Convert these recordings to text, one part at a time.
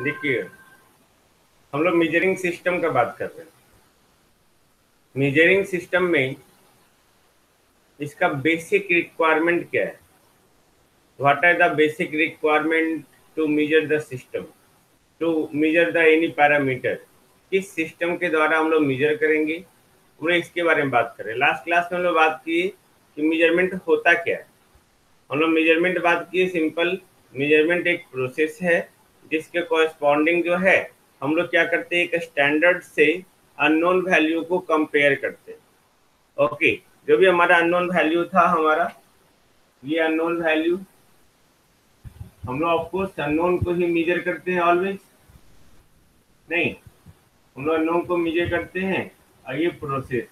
देखिए, हम लोग मेजरिंग सिस्टम का बात कर रहे हैं। मेजरिंग सिस्टम में इसका बेसिक रिक्वायरमेंट क्या है? What are the basic requirement to measure the system, to measure the any parameter? किस सिस्टम के द्वारा हम लोग मेजर करेंगे, हम लोग इसके बारे में बात करें। लास्ट क्लास में हम लोग बात की कि मेजरमेंट होता क्या है। हम लोग मेजरमेंट बात की, सिंपल मेजरमेंट एक प्रोसेस है जिसके कॉरस्पॉन्डिंग जो है हम लोग क्या करते हैं, एक स्टैंडर्ड से अननोन वैल्यू को कंपेयर करते हैं। ओके, जो भी हमारा अननोन वैल्यू था, हमारा ये अननोन वैल्यू, हम लोग ऑफकोर्स अननोन को ही मेजर करते हैं ऑलवेज, नहीं, हम लोग अननोन को मेजर करते हैं। और ये प्रोसेस,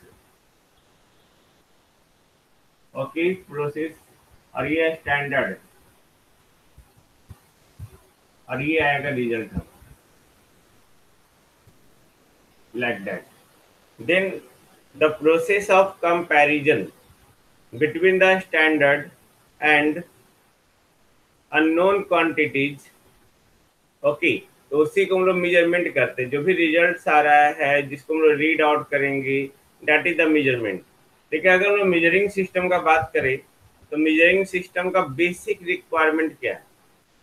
ओके प्रोसेस, और ये स्टैंडर्ड, और ये आएगा result like that. Then the process of comparison between the standard and unknown quantities। Okay, तो उसी को हम लोग मेजरमेंट करते हैं। जो भी रिजल्ट आ रहा है जिसको हम लोग रीड आउट करेंगे, दैट इज द मेजरमेंट। देखिए, अगर हम लोग मेजरिंग सिस्टम का बात करें तो मेजरिंग सिस्टम का बेसिक रिक्वायरमेंट क्या है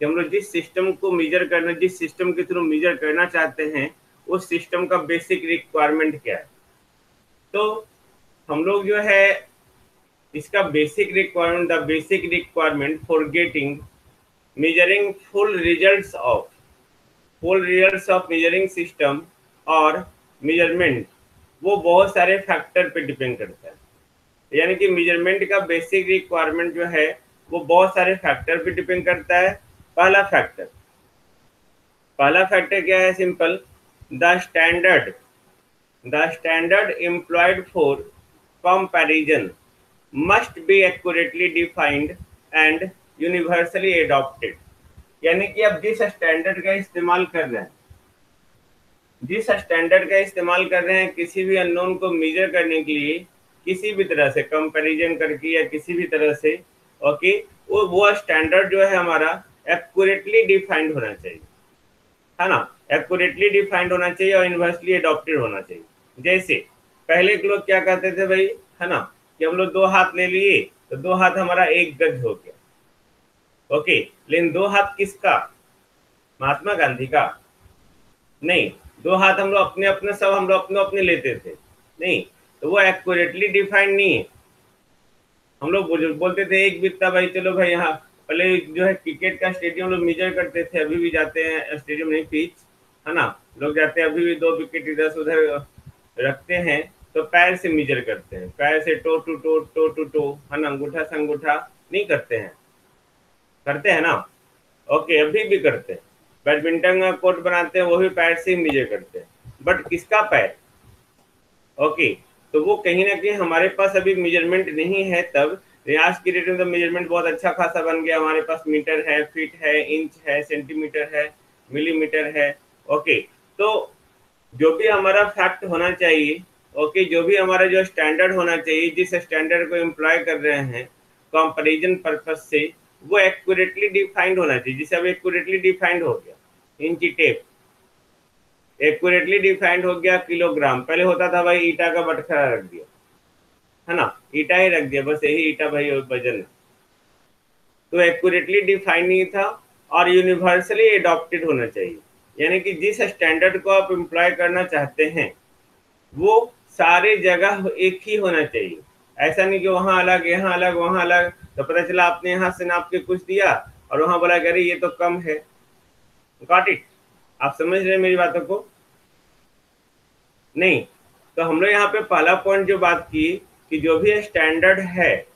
कि हम लोग जिस सिस्टम को मेजर करना, जिस सिस्टम के थ्रू मेजर करना चाहते हैं, उस सिस्टम का बेसिक रिक्वायरमेंट क्या है। तो हम लोग जो है इसका basic requirement, the basic requirement for getting measuring full results of measuring system और measurement, वो बहुत सारे फैक्टर पे डिपेंड करता है। यानी कि मेजरमेंट का बेसिक रिक्वायरमेंट जो है वो बहुत सारे फैक्टर पे डिपेंड करता है। पहला फैक्टर क्या है? Simple, the standard the standard employed for comparison must be accurately defined and universally adopted. यानी कि आप जिस स्टैंडर्ड का इस्तेमाल कर रहे हैं किसी भी अननोन को मेजर करने के लिए, किसी भी तरह से कंपैरिजन करके या किसी भी तरह से, ओके, वो स्टैंडर्ड जो है हमारा एक्यूरेटली डिफाइंड होना चाहिए, है ना। एक्यूरेटली डिफाइंड होना चाहिए और यूनिवर्सली एडॉप्टेड होना चाहिए। जैसे पहले के लोग क्या कहते थे भाई, है ना, कि हम लोग 2 हाथ ले लिए तो 2 हाथ हमारा 1 गज हो गया। ओके, लेकिन 2 हाथ किसका? महात्मा गांधी का? नहीं, 2 हाथ हम लोग अपने अपने, सब हम लोग अपने अपने लेते थे, नहीं, तो वो एक्यूरेटली डिफाइंड नहीं है। हम लोग बोलते थे एक बित्ता भाई, चलो भाई यहाँ पहले जो है क्रिकेट का स्टेडियम लोग मेजर करते थे, अभी भी जाते हैं, स्टेडियम नहीं पिच, है ना, लोग जाते हैं अभी भी 2 विकेट इधर से उधर रखते हैं तो पैर से मेजर करते हैं, पैर से टो टू टो, है ना, अंगूठा से अंगूठा नहीं करते हैं, करते हैं ना। ओके, अभी भी करते हैं। बैडमिंटन का कोर्ट बनाते हैं वो भी पैर से ही मेजर करते हैं, बट किसका पैर? ओके, तो वो कहीं ना कहीं हमारे पास अभी मेजरमेंट नहीं है। तब आज की डेट में तो मेजरमेंट बहुत अच्छा खासा बन गया, हमारे पास मीटर है, फीट है, इंच है, सेंटीमीटर है, मिलीमीटर है। ओके, तो जो भी हमारा फैक्ट होना चाहिए, ओके, जो भी हमारा जो स्टैंडर्ड होना चाहिए, जिस स्टैंडर्ड को एम्प्लॉय कर रहे हैं कंपैरिजन पर्पज से, वो एक्यूरेटली डिफाइंड होना चाहिए। जिसे अब एक्यूरेटली डिफाइंड हो गया, इंची टेप एक्यूरेटली डिफाइंड हो गया, किलोग्राम पहले होता था भाई ईटा का बटखरा रख दिया, है ना, ईटा ही रख दिया, बस यही ईटा भाई वजन है, तो एक्यूरेटली डिफाइंड नहीं था। और यूनिवर्सली एडॉप्टेड होना चाहिए, यानी कि जिस स्टैंडर्ड को आप एम्प्लॉय करना चाहते हैं वो सारे जगह एक ही होना चाहिए। ऐसा नहीं कि वहां अलग, यहाँ अलग, वहां अलग, तो पता चला आपने यहाँ से नाप के कुछ दिया और वहां बोला अरे ये तो कम है। Got it? आप समझ रहे हैं मेरी बातों को? नहीं, तो हम लोग यहाँ पे पहला पॉइंट जो बात की कि जो भी स्टैंडर्ड है,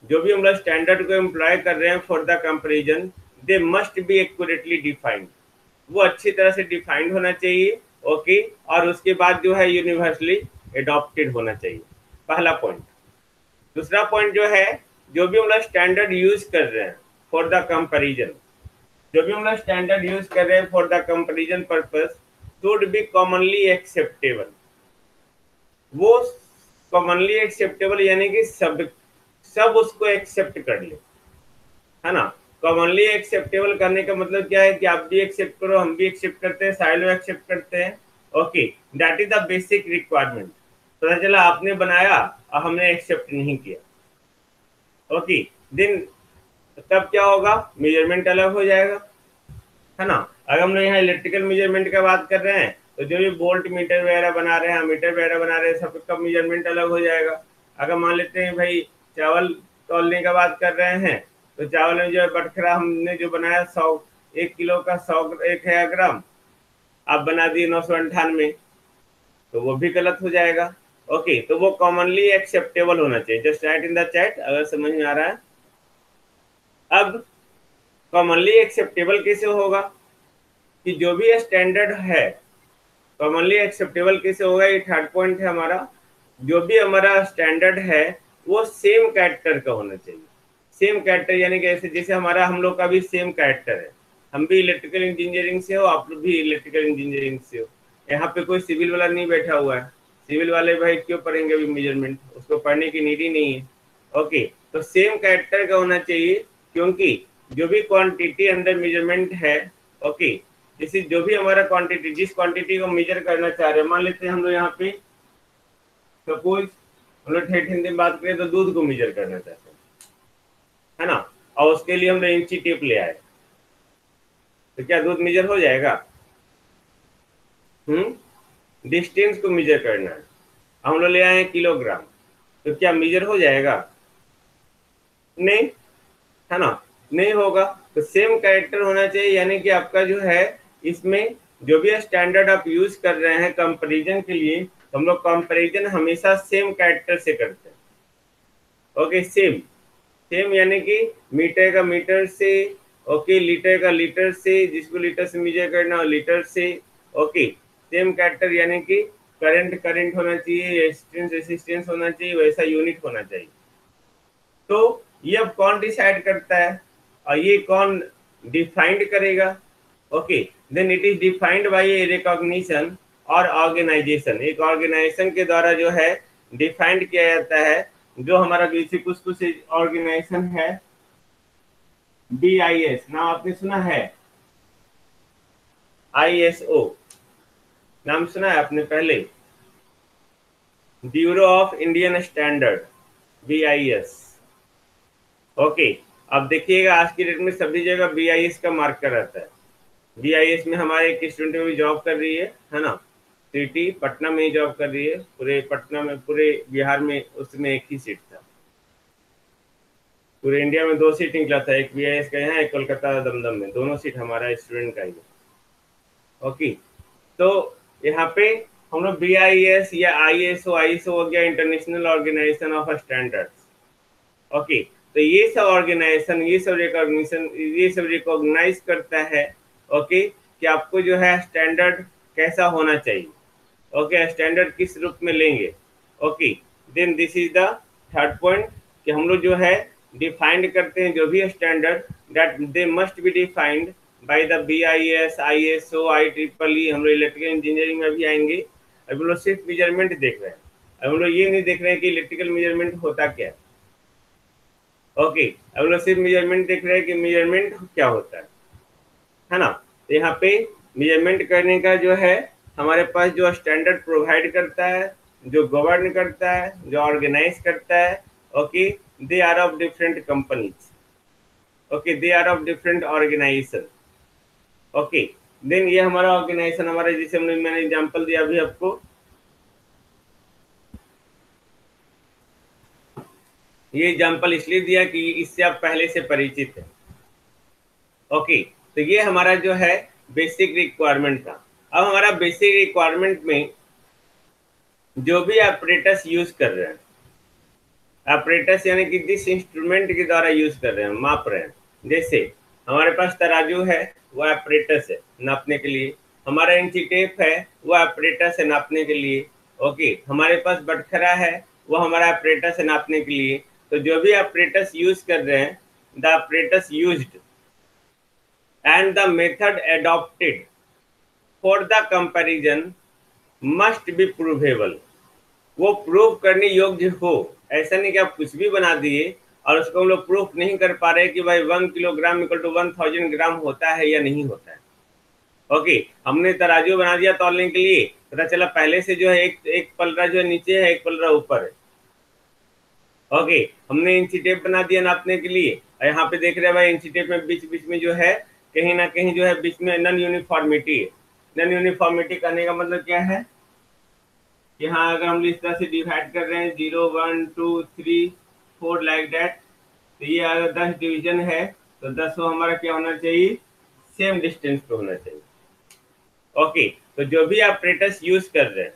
जो भी हम लोग स्टैंडर्ड को एम्प्लॉय कर रहे हैं for the comparison, they must be accurately defined, वो अच्छी तरह से डिफाइंड होना चाहिए। ओके, और उसके बाद जो है यूनिवर्सली एडॉप्टेड होना चाहिए, पहला पॉइंट। दूसरा पॉइंट जो है, जो भी हम लोग स्टैंडर्ड यूज कर रहे हैं फॉर द कंपैरिजन, जो भी हम लोग स्टैंडर्ड यूज कर रहे हैं for the comparison purpose, should be commonly acceptable. वो कॉमनली एक्सेप्टेबल यानी कि सब उसको एक्सेप्ट कर ले, है ना। कॉमनली एक्सेप्टेबल करने का मतलब क्या है कि आप भी एक्सेप्ट करो, हम भी एक्सेप्ट करते हैं, सारे लोग एक्सेप्ट करते हैं। Okay, that is the basic requirement. पता चला आपने बनाया और हमने एक्सेप्ट नहीं किया। ओके, देन तब क्या होगा, मेजरमेंट अलग हो जाएगा, है ना। अगर हम लोग यहाँ इलेक्ट्रिकल मेजरमेंट का बात कर रहे हैं तो जो भी बोल्ट मीटर वगैरह बना रहे हैं, मीटर वगैरह बना रहे हैं, सबका मेजरमेंट अलग हो जाएगा। अगर मान लेते हैं भाई चावल तौलने का बात कर रहे हैं, तो चावल में जो है बटखरा हमने जो बनाया 1 किलो का 1,000 ग्राम, आप बना दिए 998, तो वो भी गलत हो जाएगा। ओके, तो वो कॉमनली एक्सेप्टेबल होना चाहिए। Just right in the chat अगर समझ में आ रहा है। अब कॉमनली एक्सेप्टेबल कैसे होगा, कि जो भी स्टैंडर्ड है, कॉमनली एक्सेप्टेबल कैसे होगा, ये थर्ड पॉइंट है हमारा। जो भी हमारा स्टैंडर्ड है वो सेम कैरेक्टर का होना चाहिए। सेम कैरेक्टर यानी कि ऐसे जैसे हमारा हम लोग का भी सेम कैरेक्टर है, हम भी इलेक्ट्रिकल इंजीनियरिंग से हो, आप लोग भी इलेक्ट्रिकल इंजीनियरिंग से हो। यहाँ पे कोई सिविल वाला नहीं बैठा हुआ है, सिविल वाले भाई क्यों पढ़ेंगे अभी मेजरमेंट, उसको पढ़ने की नीड ही नहीं है। ओके, तो सेम कैरेक्टर का होना चाहिए, क्योंकि जो भी क्वांटिटी अंदर मेजरमेंट है, ओके, जैसे जो भी हमारा क्वांटिटी, जिस क्वांटिटी को मेजर करना चाह रहे हैं, मान लेते हैं हम लोग यहाँ पे सपोज हम लोग ठेठ हिंदी में बात करें तो दूध को मेजर करना चाहते हैं, है ना, और उसके लिए हम लोग इंची टेप ले आए, तो क्या दूध मेजर हो जाएगा? डिस्टेंस को मेजर करना है, हम लोग ले आए हैं किलोग्राम, तो क्या मेजर हो जाएगा? नहीं, है ना, नहीं होगा। तो सेम कैरेक्टर होना चाहिए, यानी कि आपका जो है इसमें जो भी स्टैंडर्ड आप यूज कर रहे हैं कंपैरिजन के लिए, तो हम लोग कंपैरिजन हमेशा सेम कैरेक्टर से करते हैं। ओके, सेम, सेम यानी कि मीटर का मीटर से, ओके, लीटर का लीटर से, जिसको लीटर से मेजर करना हो लीटर से। ओके, सेम कैरेक्टर यानी कि करंट करंट होना चाहिए, रेजिस्टेंस रेजिस्टेंस होना चाहिए, वैसा यूनिट होना चाहिए। तो ये अब कौन डिसाइड करता है और ये कौन डिफाइंड करेगा? Okay, then it is defined by a recognition और ऑर्गेनाइजेशन। एक ऑर्गेनाइजेशन के द्वारा जो है डिफाइंड किया जाता है, जो हमारा बेसिक कुछ ऑर्गेनाइजेशन है, BIS नाम आपने सुना है, ISO नाम सुना है आपने पहले, bureau of Indian standard, BIS। Okay, अब देखिएगा आज की डेट में सभी जगह BIS का मार्कर रहता है। BIS में हमारे एक स्टूडेंट भी जॉब कर रही है ना, सिटी पटना में ही जॉब कर रही है, पूरे पटना में, पूरे बिहार में उसमें एक ही सीट था, पूरे इंडिया में 2 सीट निकला था, एक BIS का यहाँ, एक कोलकाता दमदम में, दोनों सीट हमारा स्टूडेंट का ही है। ओके, तो यहाँ पे हम लोग BIS या ISO हो गया, international organization of standards. Okay, तो ये सब ऑर्गेनाइजेशन, ये सब रिकॉग्निशन, ये सब रिकॉग्नाइज करता है, ओके, कि आपको जो है स्टैंडर्ड कैसा होना चाहिए। ओके, स्टैंडर्ड किस रूप में लेंगे। Okay, then this is the third point, कि हम लोग जो है डिफाइंड करते हैं जो भी standard, that they must be defined by the BIS, ISO, IEEE। हम लोग इलेक्ट्रिकल इंजीनियरिंग में भी आएंगे। अभी हम लोग सिर्फ मेजरमेंट देख रहे हैं, अब हम लोग ये नहीं देख रहे हैं कि इलेक्ट्रिकल मेजरमेंट होता क्या है। ओके, अब लोग सिर्फ मेजरमेंट देख रहे हैं कि मेजरमेंट क्या होता है ना। तो यहाँ पे मेजरमेंट करने का जो है हमारे पास जो स्टैंडर्ड प्रोवाइड करता है, जो गवर्न करता है, जो ऑर्गेनाइज करता है, okay, they are of different companies, okay, they are of different organization. Okay, then ये हमारा ऑर्गेनाइजेशन, हमारा जैसे मैंने एग्जांपल दिया अभी आपको, ये एग्जांपल इसलिए दिया कि इससे आप पहले से परिचित हैं। ओके, तो ये हमारा जो है बेसिक रिक्वायरमेंट था। अब हमारा बेसिक रिक्वायरमेंट में जो भी ऑपरेटर्स यूज कर रहे हैं, ऑपरेटर्स यानी कि जिस इंस्ट्रूमेंट के द्वारा यूज कर रहे हैं, माप रहे हैं, जैसे हमारे पास तराजू है, वो ऑपरेटर्स है नापने के लिए, हमारा इंची टेप है, वो ऑपरेटर्स है नापने के लिए। ओके, हमारे पास बटखरा है, वो हमारा ऑपरेटर्स है नापने के लिए। तो जो भी ऑपरेटर्स यूज कर रहे हैं, the operators used and the method adopted for the comparison must be provable। वो प्रूव करने योग्य हो, ऐसा नहीं कि आप कुछ भी बना दिए और उसको हम लोग प्रूफ नहीं कर पा रहे कि भाई 1 किलोग्राम इक्वल टू 1000 ग्राम होता है या नहीं होता है। ओके, हमने तराजू बना दिया तौलने के लिए, पता चला पहले से जो है एक पलड़ा जो है नीचे है, एक पलड़ा ऊपर है। ओके, हमने इंची टेप बना दिया नापने के लिए, और यहाँ पे देख रहे हैं भाई इंची टेप में बीच बीच में जो है कहीं ना कहीं जो है बीच में नॉन यूनिफॉर्मिटी है। नॉन यूनिफॉर्मिटी करने का मतलब क्या है कि हाँ, अगर हम इस तरह से डिवाइड कर रहे हैं 0 1 2 3 4 लाइक दैट, तो ये अगर 10 डिवीजन है तो 10 हमारा क्या होना चाहिए, सेम डिस्टेंस पे होना चाहिए। ओके, तो जो भी ऑपरेटर्स यूज कर रहे हैं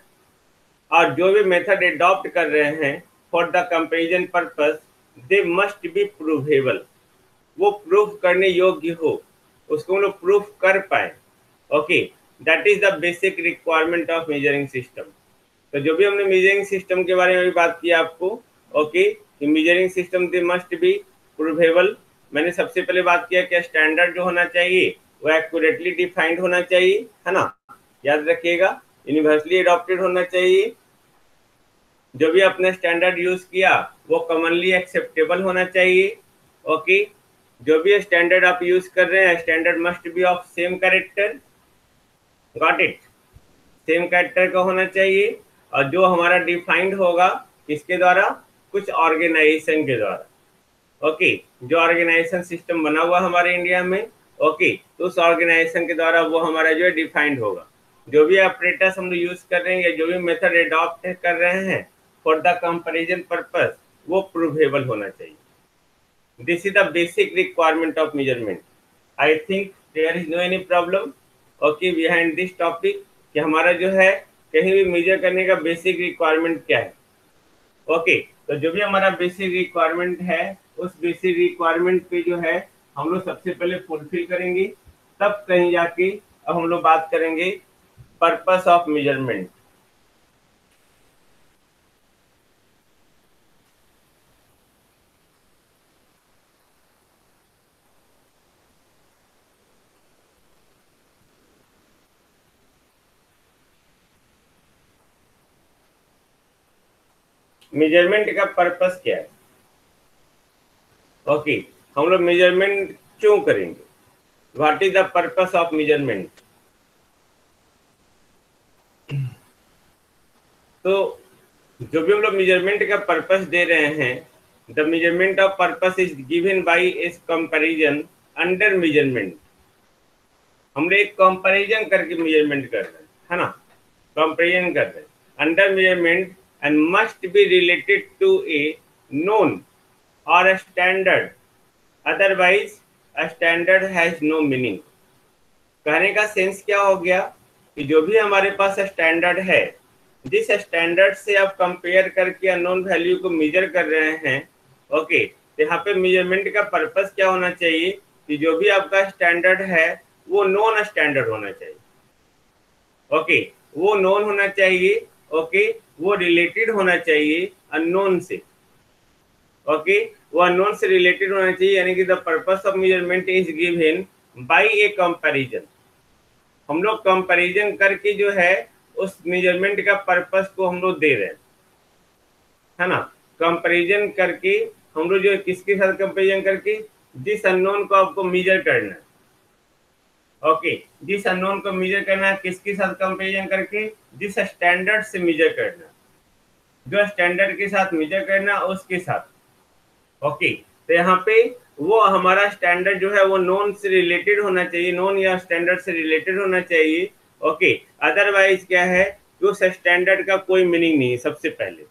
और जो भी मेथड एडॉप्ट कर रहे हैं for the comparison purpose, they must be provable. वो प्रूफ करने योग्य हो, उसको हम लोग प्रूफ कर पाए। Okay, that is the basic requirement of measuring system. तो जो भी हमने मेजरिंग सिस्टम के बारे में भी बात की आपको, ओके, कि measuring system they must be provable. मैंने सबसे पहले बात किया कि स्टैंडर्ड जो होना चाहिए वो एक्यूरेटली डिफाइंड होना चाहिए, है ना, याद रखिएगा, यूनिवर्सली अडॉप्टेड होना चाहिए। जो भी आपने स्टैंडर्ड यूज किया वो कॉमनली एक्सेप्टेबल होना चाहिए। ओके, जो भी स्टैंडर्ड आप यूज कर रहे हैं, standard must be of same character, got it, same character का होना चाहिए। और जो हमारा डिफाइंड होगा किसके द्वारा, कुछ ऑर्गेनाइजेशन के द्वारा। ओके, जो ऑर्गेनाइजेशन सिस्टम बना हुआ हमारे इंडिया में, ओके, तो उस ऑर्गेनाइजेशन के द्वारा वो हमारा जो है डिफाइंड होगा। जो भी ऑपरेटर्स हम लोग यूज कर रहे हैं या जो भी मेथड एडॉप्ट कर रहे हैं फॉर द कंपैरिजन पर्पस, वो प्रूवेबल होना चाहिए। This is the basic requirement of measurement. I think there is no any problem okay behind this topic, कि हमारा जो है कहीं भी मेजर करने का बेसिक रिक्वायरमेंट क्या है। ओके, तो जो भी हमारा बेसिक रिक्वायरमेंट है उस बेसिक रिक्वायरमेंट पे जो है हम लोग सबसे पहले फुलफिल करेंगे, तब कहीं जाके अब हम लोग बात करेंगे पर्पस ऑफ मेजरमेंट। मेजरमेंट का पर्पस क्या है, ओके, हम लोग मेजरमेंट क्यों करेंगे, what is the purpose of measurement. तो जो भी हम लोग मेजरमेंट का पर्पस दे रहे हैं, the measurement of purpose is given by इस कंपैरिजन अंडर मेजरमेंट। हम लोग एक कंपैरिजन करके मेजरमेंट कर रहे हैं, है ना, कंपैरिजन कर रहे हैं under measurement and must be related to a known और standard, otherwise standard has no meaning. कहने का सेंस क्या हो गया कि जो भी हमारे पास स्टैंडर्ड है, जिस स्टैंडर्ड से आप कंपेयर करके अननोन वैल्यू को मेजर कर रहे हैं, ओके, तो यहाँ पे मेजरमेंट का पर्पस क्या होना चाहिए कि जो भी आपका स्टैंडर्ड है वो नॉन स्टैंडर्ड होना चाहिए। ओके, वो नॉन होना चाहिए, ओके, वो रिलेटेड होना चाहिए अननोन से। ओके, वो अननोन से रिलेटेड होना चाहिए, यानी कि the purpose of measurement is given by A comparison. हम लोग कंपैरिजन करके जो है उस मेजरमेंट का पर्पस को हम लोग दे रहे हैं, है ना, कंपैरिजन करके हम लोग जो किसके साथ कंपैरिजन करके, जिस अननोन को आपको मेजर करना है। ओके, जिस अननोन को मेजर करना है किसके साथ कंपैरिजन करके, जिस स्टैंडर्ड से मेजर करना, जो स्टैंडर्ड के साथ मेजर करना उसके साथ। ओके, तो यहाँ पे वो हमारा स्टैंडर्ड जो है वो नॉन से रिलेटेड होना चाहिए, नॉन या स्टैंडर्ड से रिलेटेड होना चाहिए। ओके, अदरवाइज क्या है कि उस स्टैंडर्ड का कोई मीनिंग नहीं है सबसे पहले।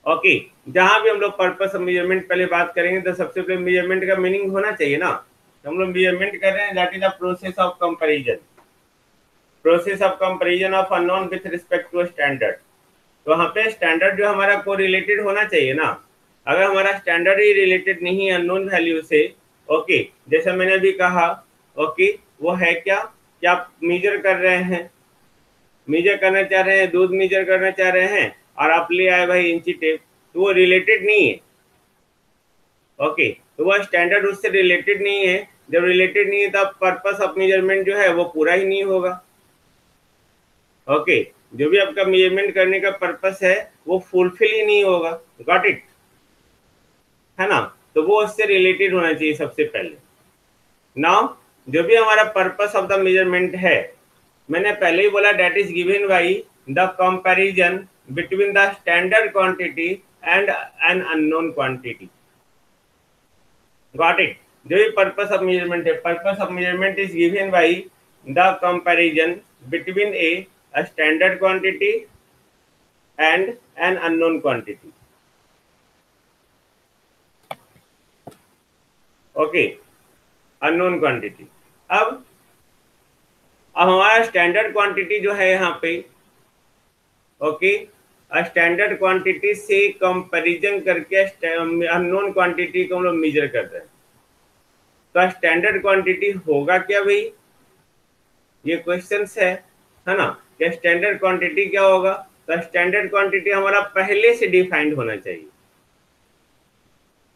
ओके, जहां भी हम लोग पर्पस ऑफ मेजरमेंट पहले बात करेंगे तो सबसे पहले मेजरमेंट का मीनिंग होना चाहिए ना। हम लोग मेजरमेंट कर रहे हैं, that is the process of comparison, process of comparison of unknown with respect to standard. तो वहाँ पे स्टैंडर्ड जो हमारा को रिलेटेड होना चाहिए ना। अगर हमारा स्टैंडर्ड ही रिलेटेड नहीं है अननोन वैल्यू से, ओके, जैसे मैंने अभी कहा, ओके, वो है क्या कि आप मेजर कर रहे हैं, मेजर करना चाह रहे हैं, दूध मेजर करना चाह रहे हैं और आप ले आए भाई इंची टेप, तो वो रिलेटेड नहीं है। ओके, तो वो स्टैंडर्ड उससे रिलेटेड नहीं है। जब रिलेटेड नहीं है तब पर्पस ऑफ मेजरमेंट जो है वो पूरा ही नहीं होगा। ओके, जो भी आपका मेजरमेंट करने का पर्पस है वो फुलफिल ही नहीं होगा। Got it. है ना, तो वो उससे रिलेटेड होना चाहिए सबसे पहले। नाउ जो भी हमारा पर्पस ऑफ द मेजरमेंट है, मैंने पहले ही बोला that is given by the comparison between the standard quantity and an unknown quantity. Got it. जो भी पर्पस ऑफ मेजरमेंट है, purpose of measurement is given by the comparison between a standard quantity and an unknown quantity. Okay, unknown quantity. अब हमारा standard quantity जो है यहाँ पे, okay, standard quantity से कंपैरिजन करके अननोन क्वांटिटी को हम लोग मेजर कर रहे हैं। तो स्टैंडर्ड क्वांटिटी होगा क्या भाई, ये क्वेश्चन है ना। क्या स्टैंडर्ड क्वांटिटी क्या होगा? तो स्टैंडर्ड क्वांटिटी हमारा पहले से डिफाइंड होना चाहिए,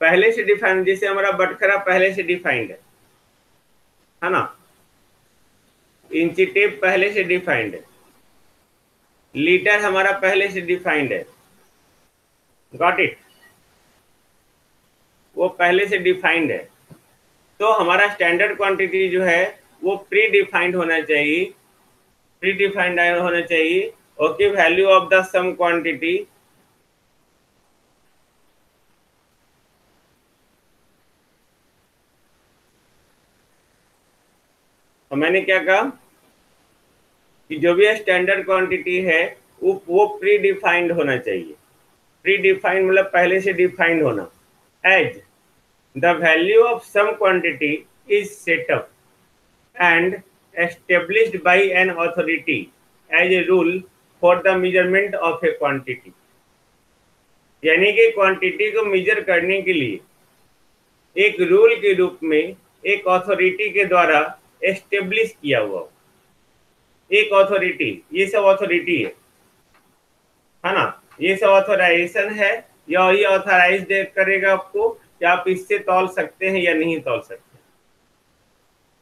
पहले से डिफाइंड, जैसे हमारा बटखरा पहले से डिफाइंड है ना, इंची टेप पहले से डिफाइंड है, लीटर हमारा पहले से डिफाइंड है। गॉट इट, वो पहले से डिफाइंड है। तो हमारा स्टैंडर्ड क्वांटिटी जो है वो प्री डिफाइंड होना चाहिए, प्री डिफाइंड होना चाहिए। Okay, value of the some quantity तो मैंने क्या कहा कि जो भी स्टैंडर्ड क्वांटिटी है वो प्री डिफाइंड होना चाहिए। प्री डिफाइंड मतलब पहले से डिफाइंड होना। As the value of some quantity is set up and established by an authority as a rule for the measurement of a quantity। यानी कि क्वांटिटी को मेजर करने के लिए एक रूल के रूप में एक अथॉरिटी के द्वारा एस्टेब्लिश किया हुआ, एक अथॉरिटी, ये सब अथॉरिटी है ना, ये सब ऑथराइजेशन है, या ये ऑथराइज करेगा आपको कि आप इससे तौल सकते हैं या नहीं तौल सकते।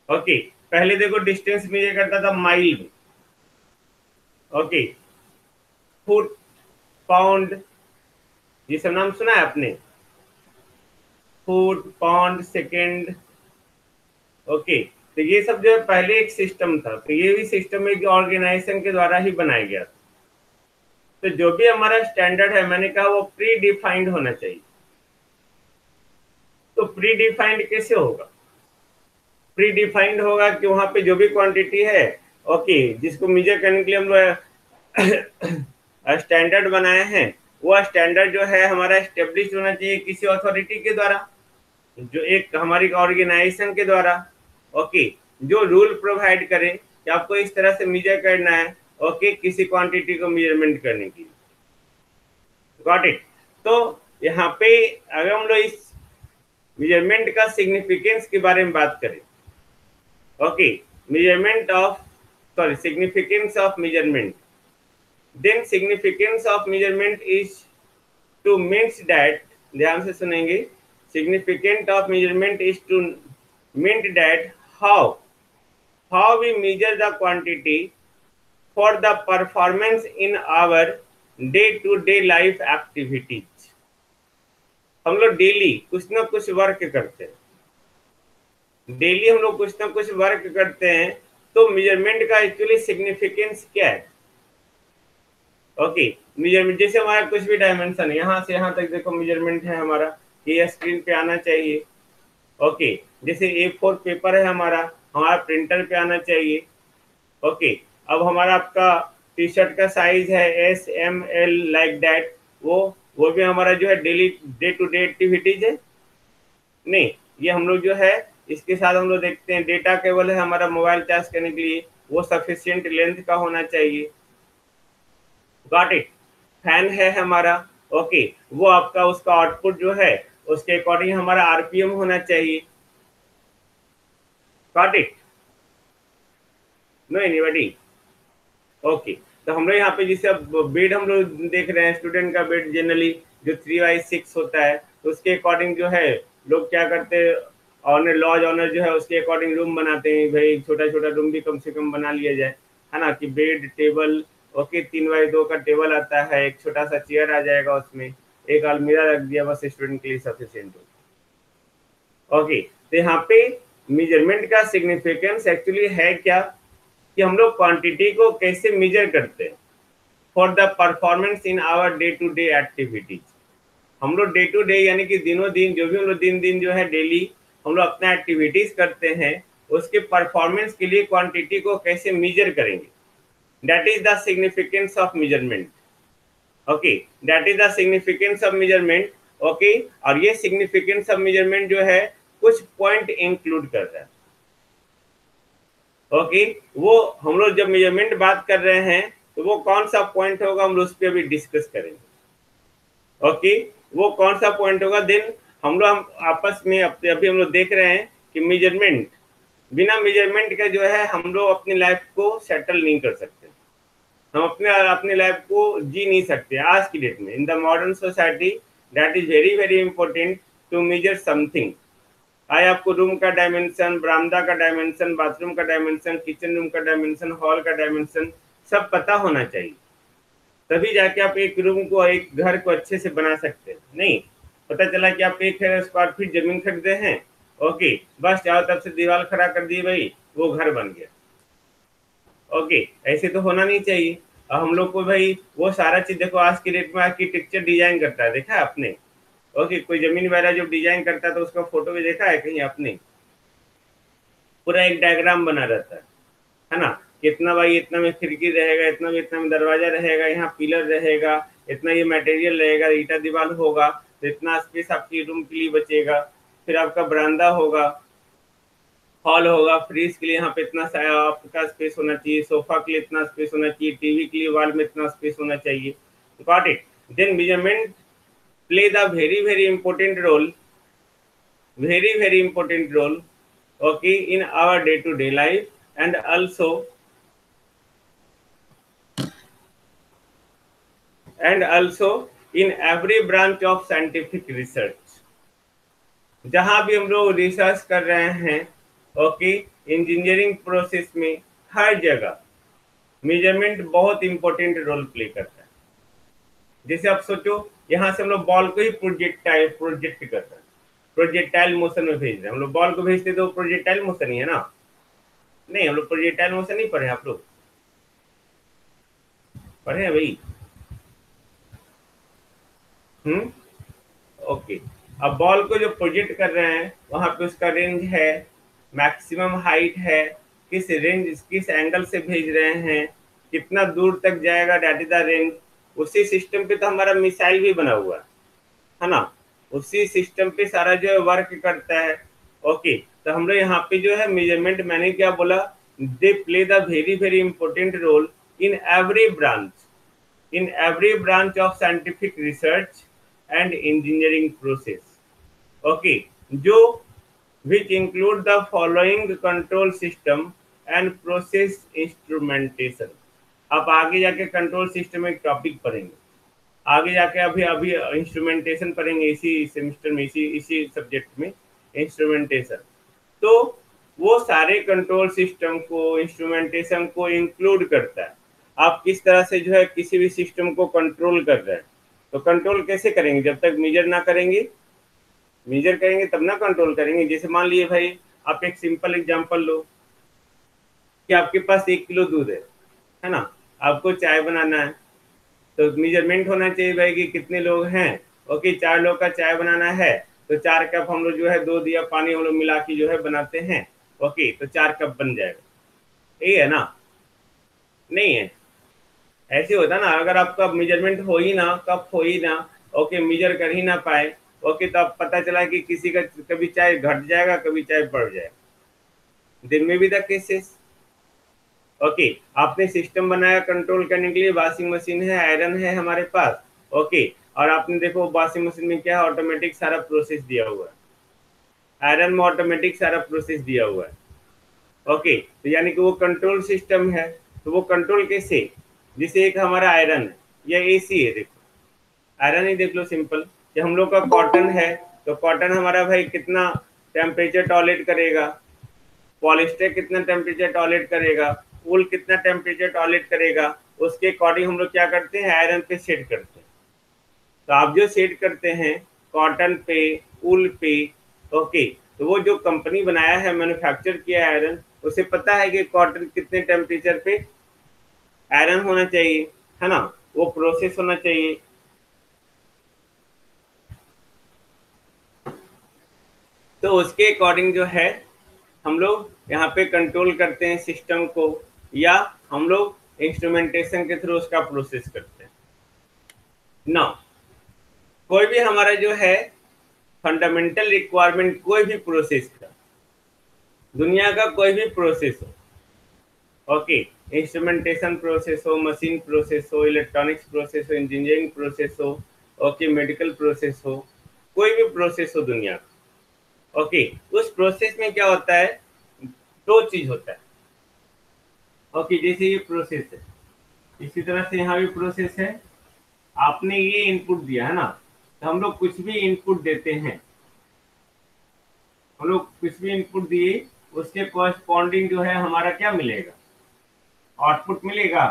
ओके, पहले देखो डिस्टेंस मेजर करता था माइल में, ओके, फुट, पाउंड, ये सब नाम सुना है आपने, फुट, पाउंड, सेकेंड। ओके, तो ये सब जो है पहले एक सिस्टम था, तो ये भी सिस्टम एक ऑर्गेनाइजेशन के द्वारा ही बनाया गया था। तो जो भी हमारा स्टैंडर्ड है, मैंने कहा वो प्री डिफाइंड होना चाहिए। तो प्री डिफाइंड कैसे होगा? प्री डिफाइंड होगा कि वहां पे जो भी क्वांटिटी है, ओके, जिसको मेजर करने के लिए हम लोग स्टैंडर्ड बनाए हैं, वो स्टैंडर्ड जो है हमारा एस्टेब्लिश होना चाहिए किसी अथॉरिटी के द्वारा, जो एक हमारी ऑर्गेनाइजेशन के द्वारा, ओके, जो रूल प्रोवाइड करे कि आपको इस तरह से मेजर करना है, ओके, किसी क्वांटिटी को मेजरमेंट करने के लिए। Got it. तो यहाँ पे अगर हम लोग इस मेजरमेंट का सिग्निफिकेंस के बारे में बात करें, okay, measurement of, sorry, significance of measurement, then significance of measurement is to means that, ध्यान से सुनेंगे, significant of measurement is to mean that how we measure the quantity for the performance in our day to day life activities। हम लोग daily कुछ ना कुछ work करते हैं, डेली हम लोग कुछ ना कुछ वर्क करते हैं, तो मेजरमेंट का एक्चुअली सिग्निफिकेंस क्या है? ओके, मेजरमेंट जैसे हमारा कुछ भी डायमेंशन है, यहाँ से यहाँ तक देखो मेजरमेंट है हमारा, ये स्क्रीन पे आना चाहिए। ओके, जैसे A4 पेपर है हमारा प्रिंटर पे आना चाहिए। ओके, अब हमारा आपका टी शर्ट का साइज है SML लाइक दैट, वो भी हमारा जो है daily day to day activities है। नहीं, ये हम लोग जो है इसके साथ हम लोग देखते हैं डेटा केबल है हमारा मोबाइल चार्ज करने के लिए, वो सफिशिएंट लेंथ का होना चाहिए। Got it. फैन है हमारा, ओके, वो आपका उसका आउटपुट जो है उसके अकॉर्डिंग हमारा आरपीएम होना चाहिए। Got it, no anybody? Okay, तो हम लोग यहाँ पे जैसे अब बेड हम लोग देख रहे हैं, स्टूडेंट का बेड जनरली जो 3x6 होता है, तो उसके अकॉर्डिंग जो है लोग क्या करते हैं, ऑनर लॉज ऑनर जो है उसके अकॉर्डिंग रूम बनाते हैं, भाई छोटा छोटा रूम भी कम से कम बना लिया जाए, है ना, कि बेड, टेबल, ओके, 3x2 का टेबल आता है, एक छोटा सा चेयर आ जाएगा, उसमें एक अलमीरा रख दिया, बस स्टूडेंट के लिए सफिशिएंट हो। ओके, तो यहाँ पे मेजरमेंट का सिग्निफिकेंस एक्चुअली है क्या कि हम लोग क्वांटिटी को कैसे मेजर करते हैं for the performance in our day to day activities. हम लोग डे टू डे यानी कि दिनों दिन जो भी हम लोग दिन दिन जो है डेली हम लोग अपना एक्टिविटीज करते हैं, उसके परफॉर्मेंस के लिए क्वांटिटी को कैसे मेजर करेंगे, that is the significance of measurement. Okay, that is the significance of measurement. Okay, और ये सिग्निफिकेंस ऑफ मेजरमेंट जो है कुछ पॉइंट इंक्लूड कर रहा है। ओके, वो हम लोग जब मेजरमेंट बात कर रहे हैं तो वो कौन सा पॉइंट होगा हम लोग उस पर अभी डिस्कस करेंगे। ओके, वो कौन सा पॉइंट होगा देन हम लोग हम आपस में अभी हम लोग देख रहे हैं कि मेजरमेंट, बिना मेजरमेंट के जो है हम लोग अपनी लाइफ को सेटल नहीं कर सकते, हम अपनी लाइफ को जी नहीं सकते आज की डेट में। In the modern society that is very very important to measure something. आए आपको रूम का डायमेंशन, बरामदा का डायमेंशन, बाथरूम का डायमेंशन, किचन रूम का डायमेंशन, हॉल का डायमेंशन सब पता होना चाहिए, तभी जाके आप एक रूम को एक घर को अच्छे से बना सकते हैं। नहीं पता चला कि आप 1 स्क्वायर फीट जमीन खरीदे हैं, ओके, बस चारों तरफ से दीवार खड़ा कर दी भाई, वो घर बन गया। ओके, ऐसे तो होना नहीं चाहिए। और हम लोग को भाई वो सारा चीज देखो, आज की डेट में आर्किटेक्चर डिजाइन करता है, देखा है आपने? ओके, कोई जमीन वगैरह जो डिजाइन करता है तो उसका फोटो भी देखा है कहीं आपने? पूरा एक डायग्राम बना रहता है ना? कितना भाई इतना में खिड़की रहेगा, इतना में दरवाजा रहेगा, यहाँ पिलर रहेगा, इतना ये मटेरियल रहेगा, ईटा दीवार होगा, तो इतना स्पेस आपकी रूम के लिए बचेगा। फिर आपका बरामदा होगा, हॉल होगा, फ्रिज के लिए यहाँ पे इतना आपका स्पेस होना चाहिए, सोफा के लिए इतना स्पेस होना चाहिए, टीवी के लिए वॉल में इतना स्पेस होना चाहिए। Got it? Then measurement play the very very important role, very important role, okay, in our day to day life, and also in every branch of scientific research। जहां भी हम लोग रिसर्च कर रहे हैं, ओके, इंजीनियरिंग प्रोसेस में हर जगह measurement बहुत इंपॉर्टेंट रोल प्ले करता है। जैसे आप सोचो, यहाँ से हम लोग बॉल को ही प्रोजेक्ट कर रहे हैं, प्रोजेक्टाइल मोशन में भेज रहे हैं। हम लोग बॉल को भेजते तो प्रोजेक्टाइल मोशन ही है ना? नहीं, हम लोग प्रोजेक्टाइल मोशन नहीं पढ़े, आप लोग पढ़े हैं भाई? ओके, अब बॉल को जो प्रोजेक्ट कर रहे हैं वहां पे उसका रेंज है, मैक्सिमम हाइट है, किस रेंज किस एंगल से भेज रहे हैं, कितना दूर तक जाएगा, दैट इज द रेंज। उसी सिस्टम पे तो हमारा मिसाइल भी बना हुआ है ना? उसी सिस्टम पे सारा जो है वर्क करता है। ओके, तो हम लोग यहाँ पे जो है मेजरमेंट, मैंने क्या बोला, they play the very very important role in every branch of scientific research and engineering process. Okay, जो which include the following control system and process instrumentation। आप आगे जाके कंट्रोल सिस्टम एक टॉपिक पढ़ेंगे, आगे जाके अभी अभी इंस्ट्रूमेंटेशन पढ़ेंगे इसी सेमेस्टर में, इसी सब्जेक्ट में इंस्ट्रूमेंटेशन। तो वो सारे कंट्रोल सिस्टम को, इंस्ट्रूमेंटेशन को इंक्लूड करता है। आप किस तरह से जो है किसी भी सिस्टम को कंट्रोल कर रहे हैं, तो कंट्रोल कैसे करेंगे? जब तक मेजर ना करेंगे, मेजर करेंगे तब ना कंट्रोल करेंगे। जैसे मान लिए भाई, आप एक सिंपल एग्जांपल लो कि आपके पास 1 किलो दूध है ना? आपको चाय बनाना है, तो मेजरमेंट होना चाहिए भाई कि कितने लोग हैं। ओके, 4 लोग का चाय बनाना है, तो 4 कप हम लोग जो है दूध या पानी हम लोग मिला के जो है बनाते हैं। ओके, तो 4 कप बन जाएगा, यही है ना? नहीं है, ऐसे होता ना, अगर आपका मेजरमेंट हो ही ना, कप हो ही ना, ओके, मेजर कर ही ना पाए, ओके, तो अब पता चला कि किसी का कभी चाय घट जाएगा, कभी चाय बढ़ जाएगा। दिन में भी द केसेस। ओके, आपने सिस्टम बनाया कंट्रोल करने के लिए, वॉशिंग मशीन है, आयरन है हमारे पास। ओके, और आपने देखो वॉशिंग मशीन में क्या है, ऑटोमेटिक सारा प्रोसेस दिया हुआ है, आयरन में ऑटोमेटिक सारा प्रोसेस दिया हुआ है। ओके, तो यानी कि वो कंट्रोल सिस्टम है। तो वो कंट्रोल कैसे? जैसे एक हमारा आयरन है या एसी है, देखो आयरन ही देख लो सिंपल, कि हम लोग का कॉटन है, तो कॉटन हमारा भाई कितना टेम्परेचर टॉलरेट करेगा, पॉलिस्टर कितना टेम्परेचर टॉलरेट करेगा, वूल कितना टेम्परेचर टॉलरेट करेगा, उसके अकॉर्डिंग हम लोग क्या करते हैं, आयरन पे सेट करते हैं। तो आप जो सेट करते हैं कॉटन पे, वूल पे, ओके, तो वो जो कंपनी बनाया है, मैन्युफैक्चर किया है आयरन, उसे पता है कि कॉटन कितने टेम्परेचर पे आयरन होना चाहिए, है ना, वो प्रोसेस होना चाहिए। तो उसके अकॉर्डिंग जो है हम लोग यहाँ पे कंट्रोल करते हैं सिस्टम को, या हम लोग इंस्ट्रूमेंटेशन के थ्रू उसका प्रोसेस करते हैं ना। कोई भी हमारा जो है फंडामेंटल रिक्वायरमेंट, कोई भी प्रोसेस का, दुनिया का कोई भी प्रोसेस हो, ओके, इंस्ट्रूमेंटेशन प्रोसेस हो, मशीन प्रोसेस हो, इलेक्ट्रॉनिक्स प्रोसेस हो, इंजीनियरिंग प्रोसेस हो, ओके, मेडिकल प्रोसेस हो, कोई भी प्रोसेस हो दुनिया का, ओके, उस प्रोसेस में क्या होता है, दो चीज होता है, ओके, जैसे ये प्रोसेस है, इसी तरह से यहाँ भी प्रोसेस है। आपने ये इनपुट दिया है ना, तो हम लोग कुछ भी इनपुट देते हैं, हम लोग कुछ भी इनपुट दिए, उसके कॉरस्पॉन्डिंग जो है हमारा क्या मिलेगा, आउटपुट मिलेगा।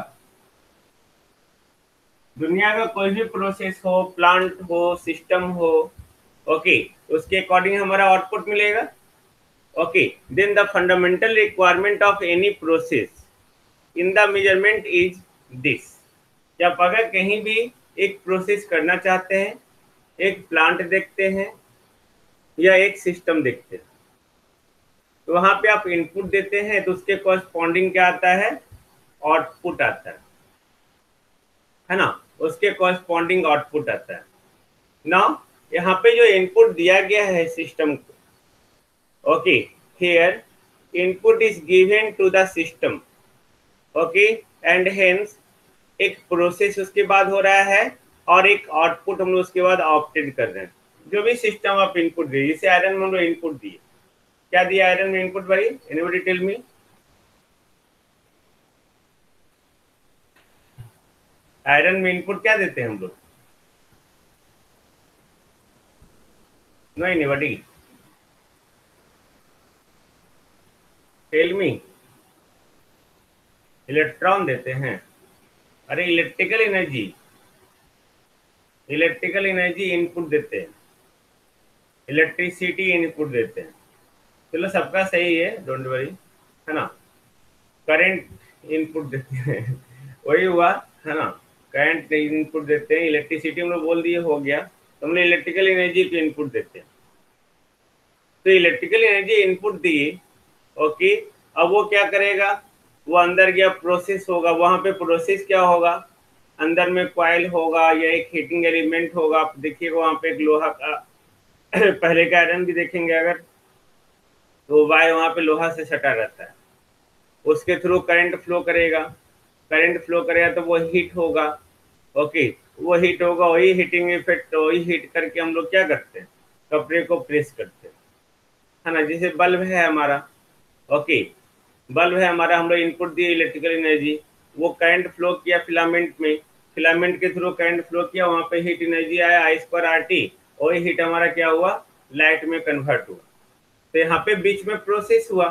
दुनिया का कोई भी प्रोसेस हो, प्लांट हो, सिस्टम हो, ओके, उसके अकॉर्डिंग हमारा आउटपुट मिलेगा। Okay, then the fundamental requirement of any process in the measurement is this. जब अगर कहीं भी एक प्रोसेस करना चाहते हैं, एक प्लांट देखते हैं या एक सिस्टम देखते हैं, तो वहां पे आप इनपुट देते हैं, तो उसके कॉरस्पॉन्डिंग क्या आता है, आउटपुट आता है ना, उसके कॉरस्पॉन्डिंग आउटपुट आता है ना। यहाँ पे जो इनपुट दिया गया है सिस्टम को, okay, here input is given to the system, okay, and hence एक प्रोसेस उसके बाद हो रहा है और एक आउटपुट हम लोग उसके बाद ऑप्टेड कर रहे हैं। जो भी सिस्टम आप इनपुट दिए, जैसे आयरन में हम लोग इनपुट दिए, क्या दिया आयरन में इनपुट भाई, एनीबॉडी टेल मी। आयरन में इनपुट क्या देते हैं हम लोग, no anybody tell me. Electron देते हैं, अरे electrical energy, electrical energy input देते हैं, इलेक्ट्रिसिटी इनपुट देते हैं। चलो सबका सही है, डोंट वरी, है ना। करंट इनपुट देते हैं वही हुआ, है ना, करंट इनपुट देते हैं, इलेक्ट्रिसिटी हम लोग बोल दिए, हो गया। तो हम लोग इलेक्ट्रिकल एनर्जी को इनपुट देते हैं, तो इलेक्ट्रिकल एनर्जी इनपुट दिए, ओके। अब वो क्या करेगा, वो अंदर गया, प्रोसेस होगा, वहां पे प्रोसेस क्या होगा, अंदर में कॉइल होगा या एक हीटिंग एलिमेंट होगा, आप देखिएगा वहां पे एक लोहा का पहले का आयरन भी देखेंगे अगर, तो वायर वहां पे लोहा से सटा रहता है, उसके थ्रू करंट फ्लो करेगा, करंट फ्लो करेगा तो वो हीट होगा, ओके, वो हीट होगा, वही हीटिंग इफेक्ट, वही हीट करके हम लोग क्या करते हैं, कपड़े को प्रेस करते हैं, है ना। जैसे बल्ब है हमारा, ओके, बल्ब है हमारा, हम लोग इनपुट दिए इलेक्ट्रिकल एनर्जी, वो करंट फ्लो किया फिलामेंट में, फिलामेंट के थ्रू करंट फ्लो किया, वहां पे हीट एनर्जी आया आई स्क्वायर आर टी, और हीट हमारा क्या हुआ, लाइट में कन्वर्ट हुआ। तो यहाँ पे बीच में प्रोसेस हुआ,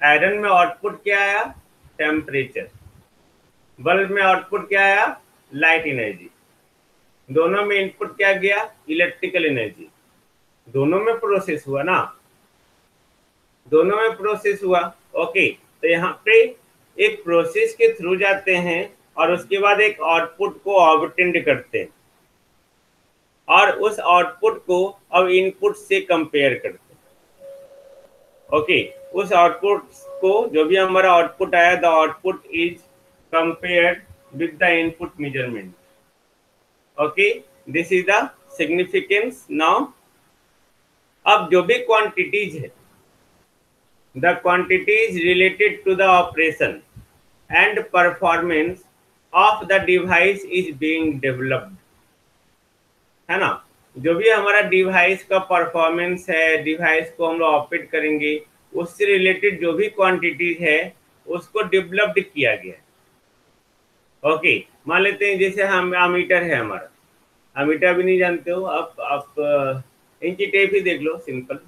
आयरन में आउटपुट क्या आया, टेम्परेचर, बल्ब में आउटपुट क्या आया, लाइट एनर्जी, दोनों में इनपुट क्या गया, इलेक्ट्रिकल एनर्जी, दोनों में प्रोसेस हुआ ना, दोनों में प्रोसेस हुआ, ओके। तो यहाँ पे एक प्रोसेस के थ्रू जाते हैं और उसके बाद एक आउटपुट को ऑब्टेंड करते हैं, और उस आउटपुट को अब इनपुट से कंपेयर करते हैं, ओके। उस आउटपुट को, जो भी हमारा आउटपुट आया, the output is compared with the input measurement, okay, this is the significance. Now अब जो भी क्वांटिटीज है, the quantities related to the operation and performance of the device is being developed, है ना। जो भी हमारा डिवाइस का परफॉर्मेंस है, डिवाइस को हम लोग ऑपरेट करेंगे, उससे रिलेटेड जो भी क्वांटिटीज है उसको डेवलप्ड किया गया, ओके। मान लेते हैं जैसे हम अमीटर है हमारा, अमीटर भी नहीं जानते हो आप इंची टेप ही देख लो, सिंपल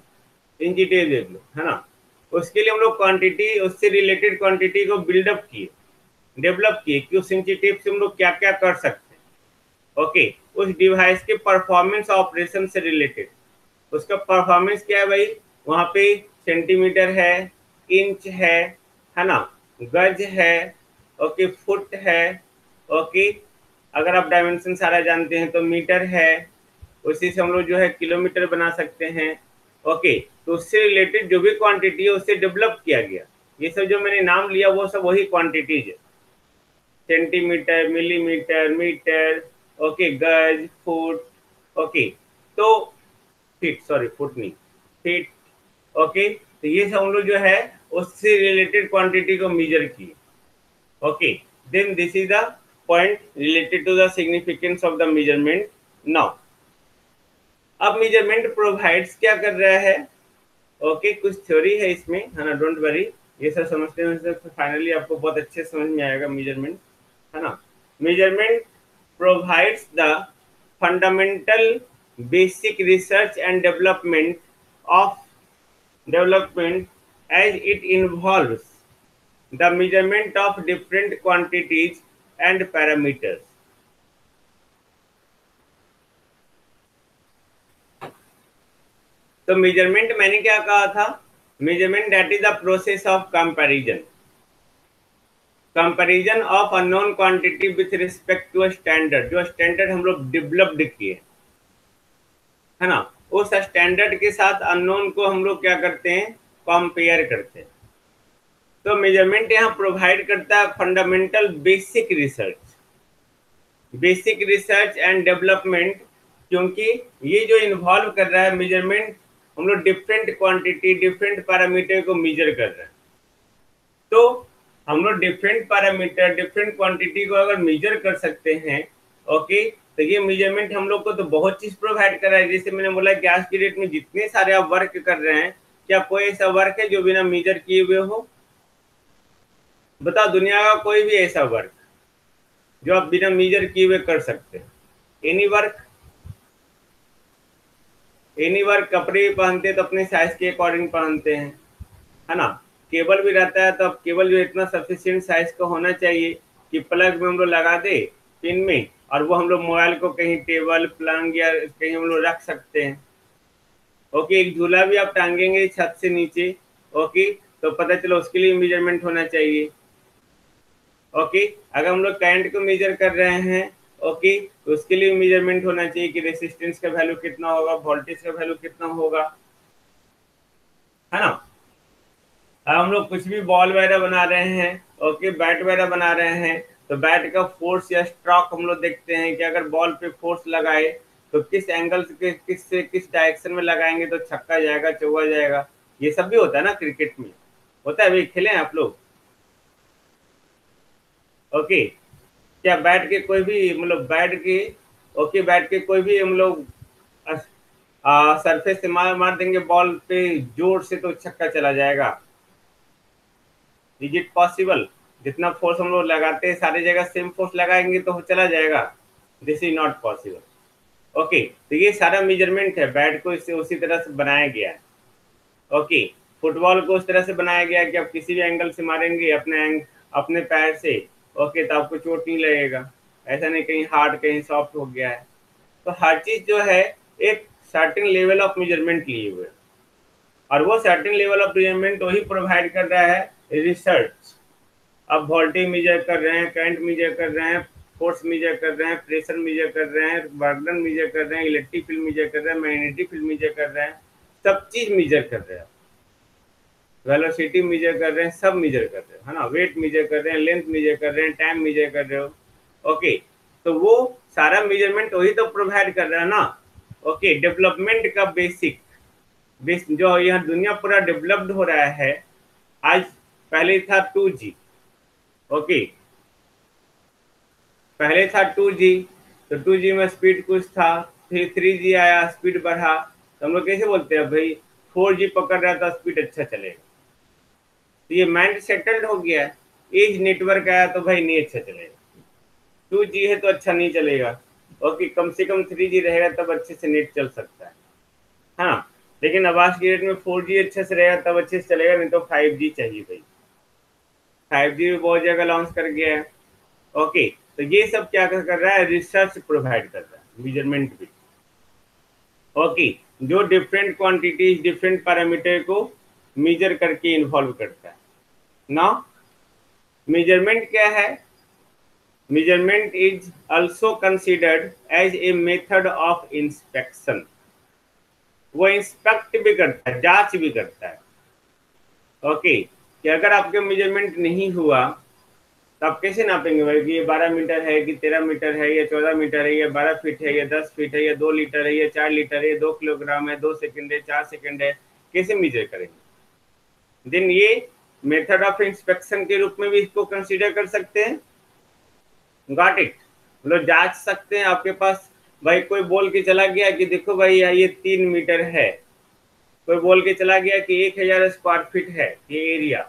इंची टेप देख लो, है ना। उसके लिए हम लोग क्वांटिटी, उससे रिलेटेड क्वांटिटी को बिल्डअप किए, डेवलप किए कि उस इंची टेप से हम लोग क्या क्या कर सकते हैं, ओके। उस डिवाइस के परफॉर्मेंस ऑपरेशन से रिलेटेड, उसका परफॉर्मेंस क्या है भाई, वहाँ पे सेंटीमीटर है, इंच है ना, गज है, ओके, फुट है, ओके, अगर आप डायमेंशन सारा जानते हैं तो मीटर है, उसी से हम लोग जो है किलोमीटर बना सकते हैं। ओके, तो उससे रिलेटेड जो भी क्वांटिटी है उससे डेवलप किया गया। ये सब जो मैंने नाम लिया वो सब वही क्वांटिटीज है, सेंटीमीटर, मिलीमीटर, मीटर, ओके, गज, फुट, ओके, तो फीट, सॉरी फुट नहीं, फीट, ओके, तो ये सब हम लोग जो है उससे रिलेटेड क्वांटिटी को मेजर किए। Okay, then this is the point related to the significance of the measurement. Now अब मेजरमेंट प्रोवाइड्स क्या कर रहा है, ओके, कुछ थ्योरी है इसमें, है ना, डोंट वरी, ये सब समझते हैं फाइनली आपको बहुत अच्छे समझ में आएगा मेजरमेंट, है ना। Measurement provides the fundamental basic research and development as it involves the measurement of different quantities and parameters. तो मेजरमेंट मैंने क्या कहा था, measurement that is the process of comparison of unknown quantity with respect to standard, जो standard हम लोग developed किए, है ना, उस स्टैंडर्ड के साथ अननोन को हम लोग क्या करते हैं, कंपेयर करते हैं। तो मेजरमेंट यहाँ प्रोवाइड करता है fundamental basic research and development, क्योंकि ये जो इन्वॉल्व कर रहा है मेजरमेंट, हम लोग डिफरेंट क्वांटिटी डिफरेंट पैरामीटर को मेजर कर रहे हैं। तो हम लोग डिफरेंट पैरामीटर डिफरेंट क्वांटिटी को अगर मेजर कर सकते हैं, ओके, तो ये मेजरमेंट हम लोग को तो बहुत चीज प्रोवाइड कर रहा है। जैसे मैंने बोला कि आज की डेट में जितने सारे आप वर्क कर रहे हैं, क्या कोई ऐसा वर्क है जो बिना मेजर किए हुए हो? बताओ, दुनिया का कोई भी ऐसा वर्क जो आप बिना मेजर किए हुए कर सकते हैं? एनी वर्क कपड़े भी पहनते हैं तो अपने साइज के अकॉर्डिंग पहनते हैं, है ना। केबल भी रहता है तो अब केबल जो इतना सफिशिएंट साइज का होना चाहिए कि प्लग में हम लोग लगा दे पिन में, और वो हम लोग मोबाइल को कहीं टेबल प्लग या कहीं हम लोग रख सकते हैं। ओके, एक झूला भी आप टांगेंगे छत से नीचे, ओके, तो पता चलो उसके लिए मेजरमेंट होना चाहिए। ओके, अगर हम लोग करंट को मेजर कर रहे हैं, ओके, तो उसके लिए मेजरमेंट होना चाहिए कि रेसिस्टेंस का वैल्यू कितना होगा, वोल्टेज का वैल्यू कितना होगा, है ना। अब हम लोग कुछ भी बॉल वगैरह बना रहे हैं, ओके, बैट वगैरह बना रहे हैं, तो बैट का फोर्स या स्ट्रोक हम लोग देखते हैं कि अगर बॉल पे फोर्स लगाए तो किस एंगल से किस डायरेक्शन में लगाएंगे तो छक्का जाएगा, चौका जाएगा। ये सब भी होता है ना, क्रिकेट में होता है, भाई खेले हैं आप लोग? ओके, क्या बैट के कोई भी मतलब बैट के, ओके, बैट के कोई भी हम लोग सरफेस से मार देंगे बॉल पे जोर से तो छक्का चला जाएगा? Is it possible? जितना फोर्स हम लोग लगाते हैं सारी जगह सेम फोर्स लगाएंगे तो चला जाएगा? This is not possible. Okay, तो ये सारा मेजरमेंट है, बैट को इससे उसी तरह से बनाया गया है। ओके, फुटबॉल को उस तरह से बनाया गया है कि आप किसी भी एंगल से मारेंगे अपने पैर से, ओके, तो आपको चोट नहीं लगेगा। ऐसा नहीं कहीं हार्ड कहीं सॉफ्ट हो गया है। तो हर चीज जो है एक सर्टेन लेवल ऑफ मेजरमेंट लिए हुए, और वो सर्टेन लेवल ऑफ मेजरमेंट वही प्रोवाइड कर रहा है रिसर्च। अब वोल्टेज मेजर कर रहे हैं, करंट मेजर कर रहे हैं, फोर्स मेजर कर रहे हैं, प्रेशर मेजर कर रहे हैं, बर्डन मेजर कर रहे हैं, इलेक्ट्रिक फील्ड मेजर कर रहे हैं, मैग्नेटिक फील्ड मेजर कर रहे हैं, सब चीज मेजर कर रहे हैं, वेलोसिटी मेजर कर रहे हैं, सब मेजर कर रहे हैं, है ना, वेट मेजर कर रहे हैं, लेंथ मेजर कर रहे हैं, टाइम मेजर कर रहे हो। ओके, तो वो सारा मेजरमेंट वही तो प्रोवाइड कर रहा है ना। ओके, डेवलपमेंट का जो यहाँ दुनिया पूरा डेवलप्ड हो रहा है आज। पहले था 2G, ओके, पहले था 2G, तो 2G में स्पीड कुछ था, फिर 3G आया, स्पीड बढ़ा, तो हम लोग कैसे बोलते हैं भाई 4G पकड़ रहा था स्पीड अच्छा चलेगा, तो ये माइंड सेटल्ड हो गया है। एज नेटवर्क आया तो भाई नहीं अच्छा चलेगा, 2G है तो अच्छा नहीं चलेगा, ओके, कम से कम 3G रहेगा तब अच्छे से नेट चल सकता है, हाँ। लेकिन अब आज की डेट में 4G अच्छे से रहेगा तब अच्छे से चलेगा, नहीं तो 5G चाहिए भाई। 5G भी बहुत जगह लॉन्च कर गया है। ओके, तो ये सब क्या कर रहा है, रिसर्च प्रोवाइड कर रहा है, मेजरमेंट भी। ओके, जो डिफरेंट क्वांटिटीज डिफरेंट पैरामीटर को मेजर करके इन्वॉल्व करता है ना। मेजरमेंट क्या है? Measurement is also considered as a method of inspection. वो इंस्पेक्ट भी करता है, जांच भी करता है। ओके, कि अगर आपके मेजरमेंट नहीं हुआ तो आप कैसे नापेंगे भाई कि ये 12 मीटर है कि 13 मीटर है या 14 मीटर है या 12 फीट है या 10 फीट है या 2 लीटर है या 4 लीटर है, 2 किलोग्राम है, 2 सेकंड है, 4 सेकंड है, कैसे मेजर करेंगे? देन ये मेथड ऑफ इंस्पेक्शन के रूप में भी इसको कंसीडर कर सकते हैं। Got it? मतलब जांच सकते हैं आपके पास। भाई कोई बोल के चला गया कि देखो भाई ये 3 मीटर है, कोई बोल के चला गया कि 1000 स्क्वायर फीट है ये एरिया।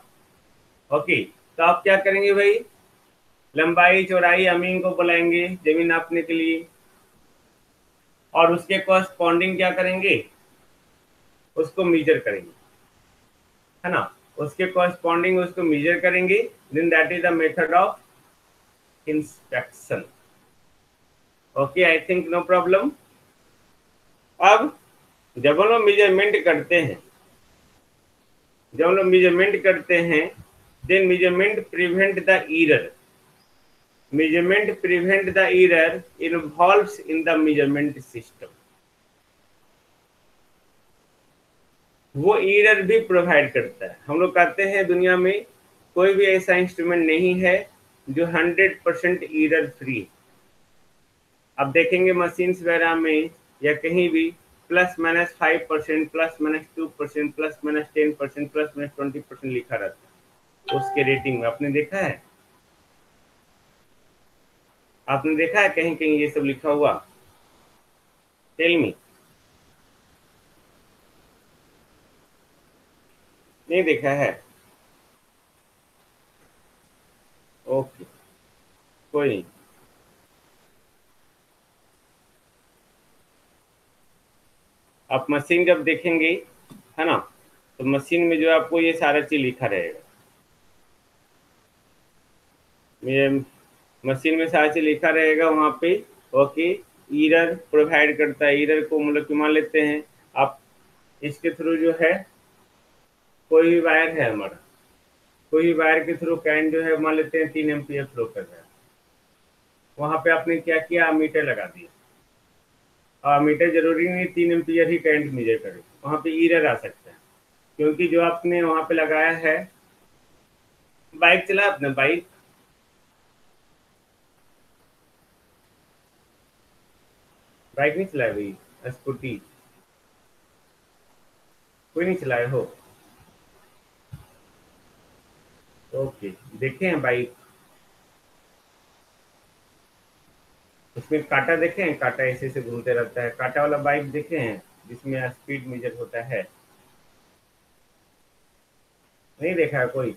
ओके, तो आप क्या करेंगे भाई? लंबाई चौड़ाई अमीन को बुलाएंगे जमीन नापने के लिए, और उसके कॉरस्पॉन्डिंग क्या करेंगे? उसको मेजर करेंगे, है ना। उसके कॉरस्पॉन्डिंग उसको मेजर करेंगे, then that is the method of inspection. Okay, I think no problem. अब जब हम लोग मेजरमेंट करते हैं, जब हम लोग मेजरमेंट करते हैं, then measurement prevent the error. measurement prevent the error involves in the measurement system। वो एरर भी प्रोवाइड करता है। हम लोग कहते हैं दुनिया में कोई भी ऐसा इंस्ट्रूमेंट नहीं है जो 100% एरर फ्री। अब देखेंगे मशीन्स वगैरह में या कहीं भी ±5%, ±2%, ±10%, ±20% लिखा रहता है उसके रेटिंग में। आपने देखा है? आपने देखा है कहीं कहीं ये सब लिखा हुआ? Tell me. नहीं देखा है? ओके, कोई नहीं। आप मशीन जब देखेंगे, है ना, तो मशीन में जो आपको ये सारा चीज लिखा रहेगा। ये मशीन में सारा चीज लिखा रहेगा वहाँ पे। ओके, ईरर प्रोवाइड करता है। ईरर को मतलब कि मान लेते हैं आप इसके थ्रू जो है कोई भी वायर है हमारा, कोई भी वायर के थ्रू करंट जो है मान लेते हैं 3 एम्पियर फ्लो कर रहा है। वहाँ पे आपने क्या किया? मीटर लगा दिया। मीटर जरूरी नहीं 3 एम्पियर ही करंट मेजर करे, वहाँ पे ईरर आ सकता है, क्योंकि जो आपने वहाँ पे लगाया है। बाइक चला आपने? बाइक बाइक नहीं चलाए भाई? स्कूटी कोई नहीं चलाए हो? ओके, देखे हैं बाइक? उसमें कांटा देखे हैं? कांटा ऐसे ऐसे घूमते रहता है, कांटा वाला बाइक देखे हैं जिसमें स्पीड मेजर होता है? नहीं देखा है कोई?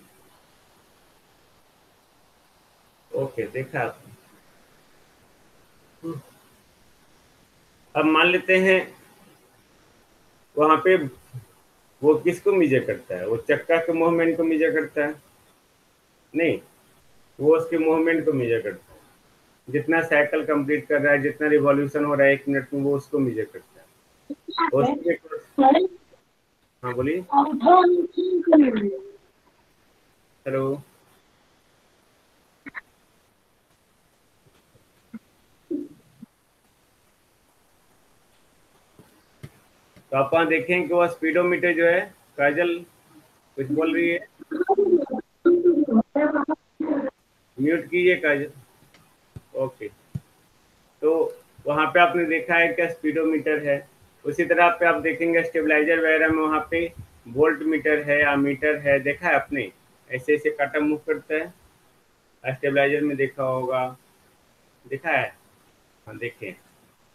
ओके, देखा आपने। अब मान लेते हैं वहां पे वो किसको मेजर करता है? वो चक्का के मूवमेंट को मेजर करता है? नहीं, वो उसके मूवमेंट को मेजर करता है। जितना साइकिल कंप्लीट कर रहा है, जितना रिवॉल्यूशन हो रहा है 1 मिनट में, वो उसको मेजर करता है। उसके हाँ बोलिए। हेलो। तो आप वहाँ देखें कि वो स्पीडोमीटर जो है, काजल कुछ बोल रही है? म्यूट कीजिए काजल। ओके, तो वहाँ पे आपने देखा है क्या? स्पीडोमीटर है। उसी तरह पे आप देखेंगे स्टेबलाइजर वगैरह में वहाँ पे वोल्ट मीटर है, अमीटर है। देखा है आपने? ऐसे ऐसे काटा मूव करता है। स्टेबलाइजर में देखा होगा, देखा है? हाँ देखें।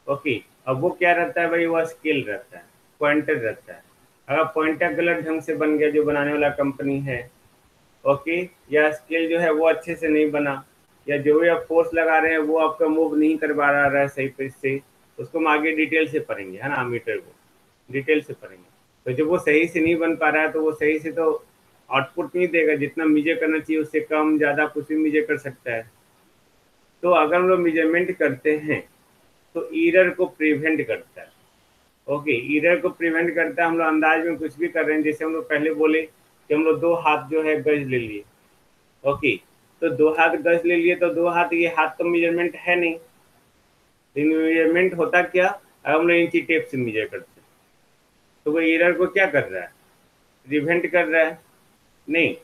ओके, अब वो क्या रहता है भाई? वो स्केल रहता है, पॉइंटर रहता है। अगर पॉइंटर गलत ढंग से बन गया, जो बनाने वाला कंपनी है, ओके, या स्केल जो है वो अच्छे से नहीं बना, या जो भी आप फोर्स लगा रहे हैं वो आपका मूव नहीं करवा रहा है सही पे से, उसको हम आगे डिटेल से पढ़ेंगे, है ना, मीटर को डिटेल से पढ़ेंगे। तो जब वो सही से नहीं बन पा रहा है तो वो सही से तो आउटपुट नहीं देगा। जितना मेजर करना चाहिए उससे कम ज़्यादा कुछ भी मेजर कर सकता है। तो अगर हम लोग मेजरमेंट करते हैं तो एरर को प्रिवेंट करता है। ओके, ईरर को प्रिवेंट करता है। हम लोग अंदाज में कुछ भी कर रहे हैं, जैसे हम लोग पहले बोले कि हम लोग 2 हाथ जो है गज ले लिए। ओके, तो 2 हाथ गज ले लिए, तो 2 हाथ, ये हाथ तो मेजरमेंट है नहीं। मेजरमेंट होता क्या, अब हम लोग इंची टेप से मेजर करते हैं, तो वो एरर को क्या कर रहा है, प्रिवेंट कर रहा है। नहीं,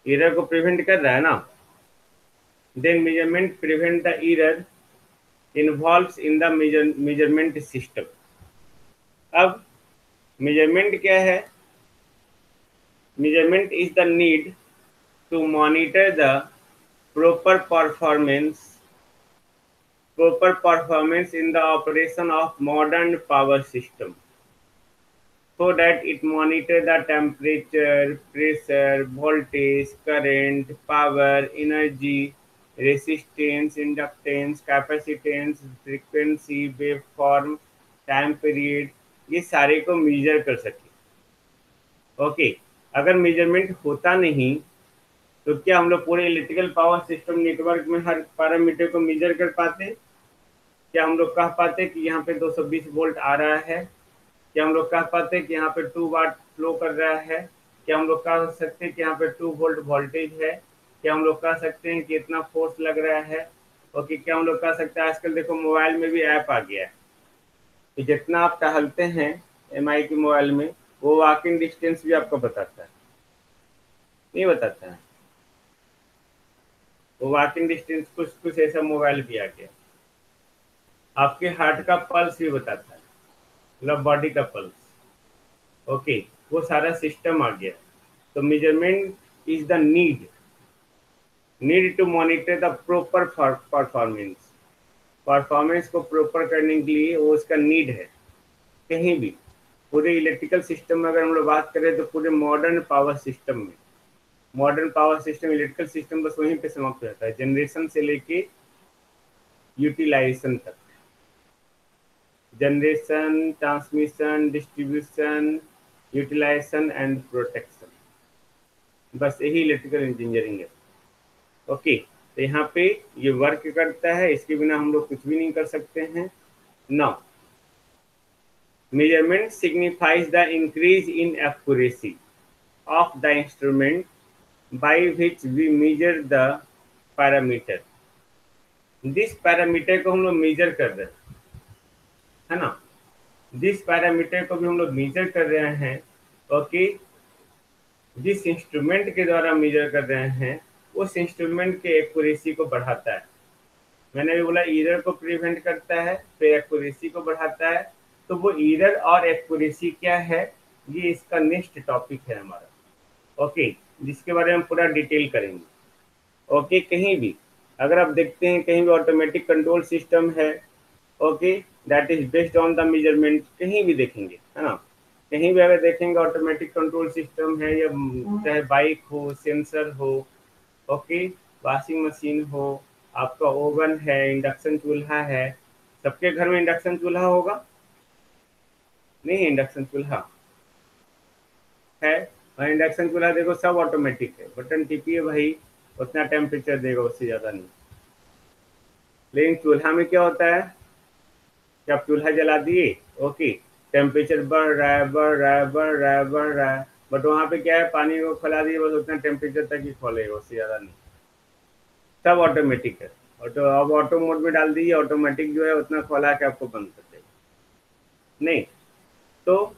एरर को प्रिवेंट कर रहा है ना। Then measurement prevent the error involves in the measurement system. अब मेजरमेंट क्या है, measurement is the need to monitor the proper performance in the operation of modern power system, so that it monitor the temperature, pressure, voltage, current, power, energy, resistance, inductance, capacitance, frequency, waveform, time period, ये सारे को major कर सके। Okay, अगर measurement होता नहीं तो क्या हम लोग पूरे इलेक्ट्रिकल पावर सिस्टम नेटवर्क में हर पैरामीटर को मेजर कर पाते? क्या हम लोग कह पाते कि यहाँ पे 220 वोल्ट आ रहा है? क्या हम लोग कह पाते कि यहाँ पे 2 वाट फ्लो कर रहा है? क्या हम लोग कह सकते हैं कि यहाँ पे 2 वोल्ट वोल्टेज है? क्या हम लोग कह सकते हैं कि इतना फोर्स लग रहा है? ओके, क्या हम लोग कह सकते हैं, आजकल देखो मोबाइल में भी ऐप आ गया है कि जितना आप टहलते हैं एमआई के मोबाइल में, वो वॉकिंग डिस्टेंस भी आपको बताता है। नहीं बताता है, वो वॉकिंग डिस्टेंस कुछ कुछ ऐसा मोबाइल भी आ गया। आपके हार्ट का पल्स भी बताता है, मतलब बॉडी का पल्स। ओके, वो सारा सिस्टम आ गया। तो measurement is the need to monitor the proper performance. Performance को प्रॉपर करने के लिए वो उसका नीड है। कहीं भी पूरे इलेक्ट्रिकल सिस्टम में अगर हम लोग बात करें तो पूरे मॉडर्न पावर सिस्टम में, modern power system electrical system बस वहीं पे समाप्त हो जाता है, जनरेशन से लेके यूटिलाइजेशन तक। Generation, transmission, distribution, utilization and protection, बस यही इलेक्ट्रिकल इंजीनियरिंग है। ओके, तो यहाँ पे ये वर्क करता है, इसके बिना हम लोग कुछ भी नहीं कर सकते हैं। Now measurement signifies the increase in accuracy of the instrument by which we measure the parameter। जिस पैरामीटर को हम लोग मेजर कर रहे हैं, है ना, जिस पैरामीटर को भी हम लोग मेजर कर रहे हैं, ओके, जिस इंस्ट्रूमेंट के द्वारा मेजर कर रहे हैं, उस इंस्ट्रूमेंट के एक्यूरेसी को बढ़ाता है। मैंने भी बोला एरर को प्रिवेंट करता है, फिर एक्यूरेसी को बढ़ाता है। तो वो एरर और एक्यूरेसी क्या है, ये इसका नेक्स्ट टॉपिक है हमारा। ओके, जिसके बारे में पूरा डिटेल करेंगे। ओके, कहीं भी अगर आप देखते हैं कहीं भी ऑटोमेटिक कंट्रोल सिस्टम है, okay, that is based on the measurement, कहीं भी देखेंगे, है ना, कहीं भी अगर देखेंगे ऑटोमेटिक कंट्रोल सिस्टम है, या चाहे बाइक हो, सेंसर हो, ओके, वॉशिंग मशीन हो, आपका ओवन है, इंडक्शन चूल्हा है। सबके घर में इंडक्शन चूल्हा होगा? नहीं, इंडक्शन चूल्हा है। और इंडक्शन चूल्हा देखो सब ऑटोमेटिक है, बटन टिपिए भाई, उतना टेम्परेचर देगा, उससे ज़्यादा नहीं। लेकिन चूल्हा में क्या होता है कि आप चूल्हा जला दिए, ओके, टेम्परेचर बढ़ रहा है, बढ़ रहा है, बढ़ रहा है, बढ़ रहा है, बट वहाँ पे क्या है, पानी को खिला दिए, बस उतना टेम्परेचर तक ही खोलेगा, उससे ज़्यादा नहीं। सब ऑटोमेटिक है। ऑटो, अब ऑटो मोड में डाल दीजिए, ऑटोमेटिक जो है उतना खोला के आपको बंद कर देगा। नहीं, तो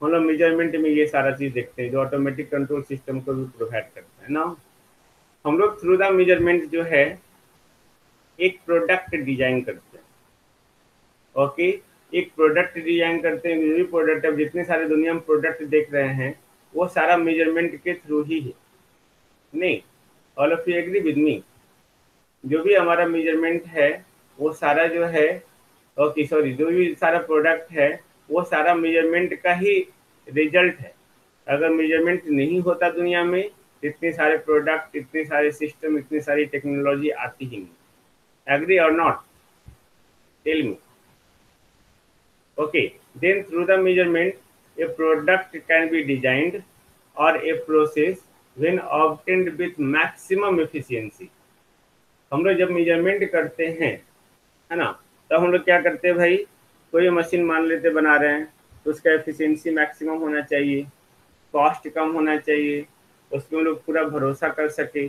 हम लोग मेजरमेंट में ये सारा चीज़ देखते हैं जो ऑटोमेटिक कंट्रोल सिस्टम को भी प्रोवाइड करता है ना। हम लोग थ्रू द मेजरमेंट जो है एक प्रोडक्ट डिजाइन करते हैं। ओके, एक प्रोडक्ट डिजाइन करते हैं, जो भी प्रोडक्ट, अब जितने सारे दुनिया में प्रोडक्ट देख रहे हैं वो सारा मेजरमेंट के थ्रू ही है। नहीं, all of you agree with me? जो भी हमारा मेजरमेंट है वो सारा जो है, ओके सॉरी, जो भी सारा प्रोडक्ट है वो सारा मेजरमेंट का ही रिजल्ट है। अगर मेजरमेंट नहीं होता दुनिया में, इतने सारे प्रोडक्ट, इतने सारे सिस्टम, इतनी सारी टेक्नोलॉजी आती ही नहीं। एग्री और not? Tell me. Okay, then through the measurement, a product can be designed or a process when obtained with maximum efficiency। हम लोग जब मेजरमेंट करते हैं, है ना, तब हम लोग क्या करते हैं भाई, कोई मशीन मान लेते बना रहे हैं तो उसका एफिशिएंसी मैक्सिमम होना चाहिए, कॉस्ट कम होना चाहिए, उसमें हम लोग पूरा भरोसा कर सके,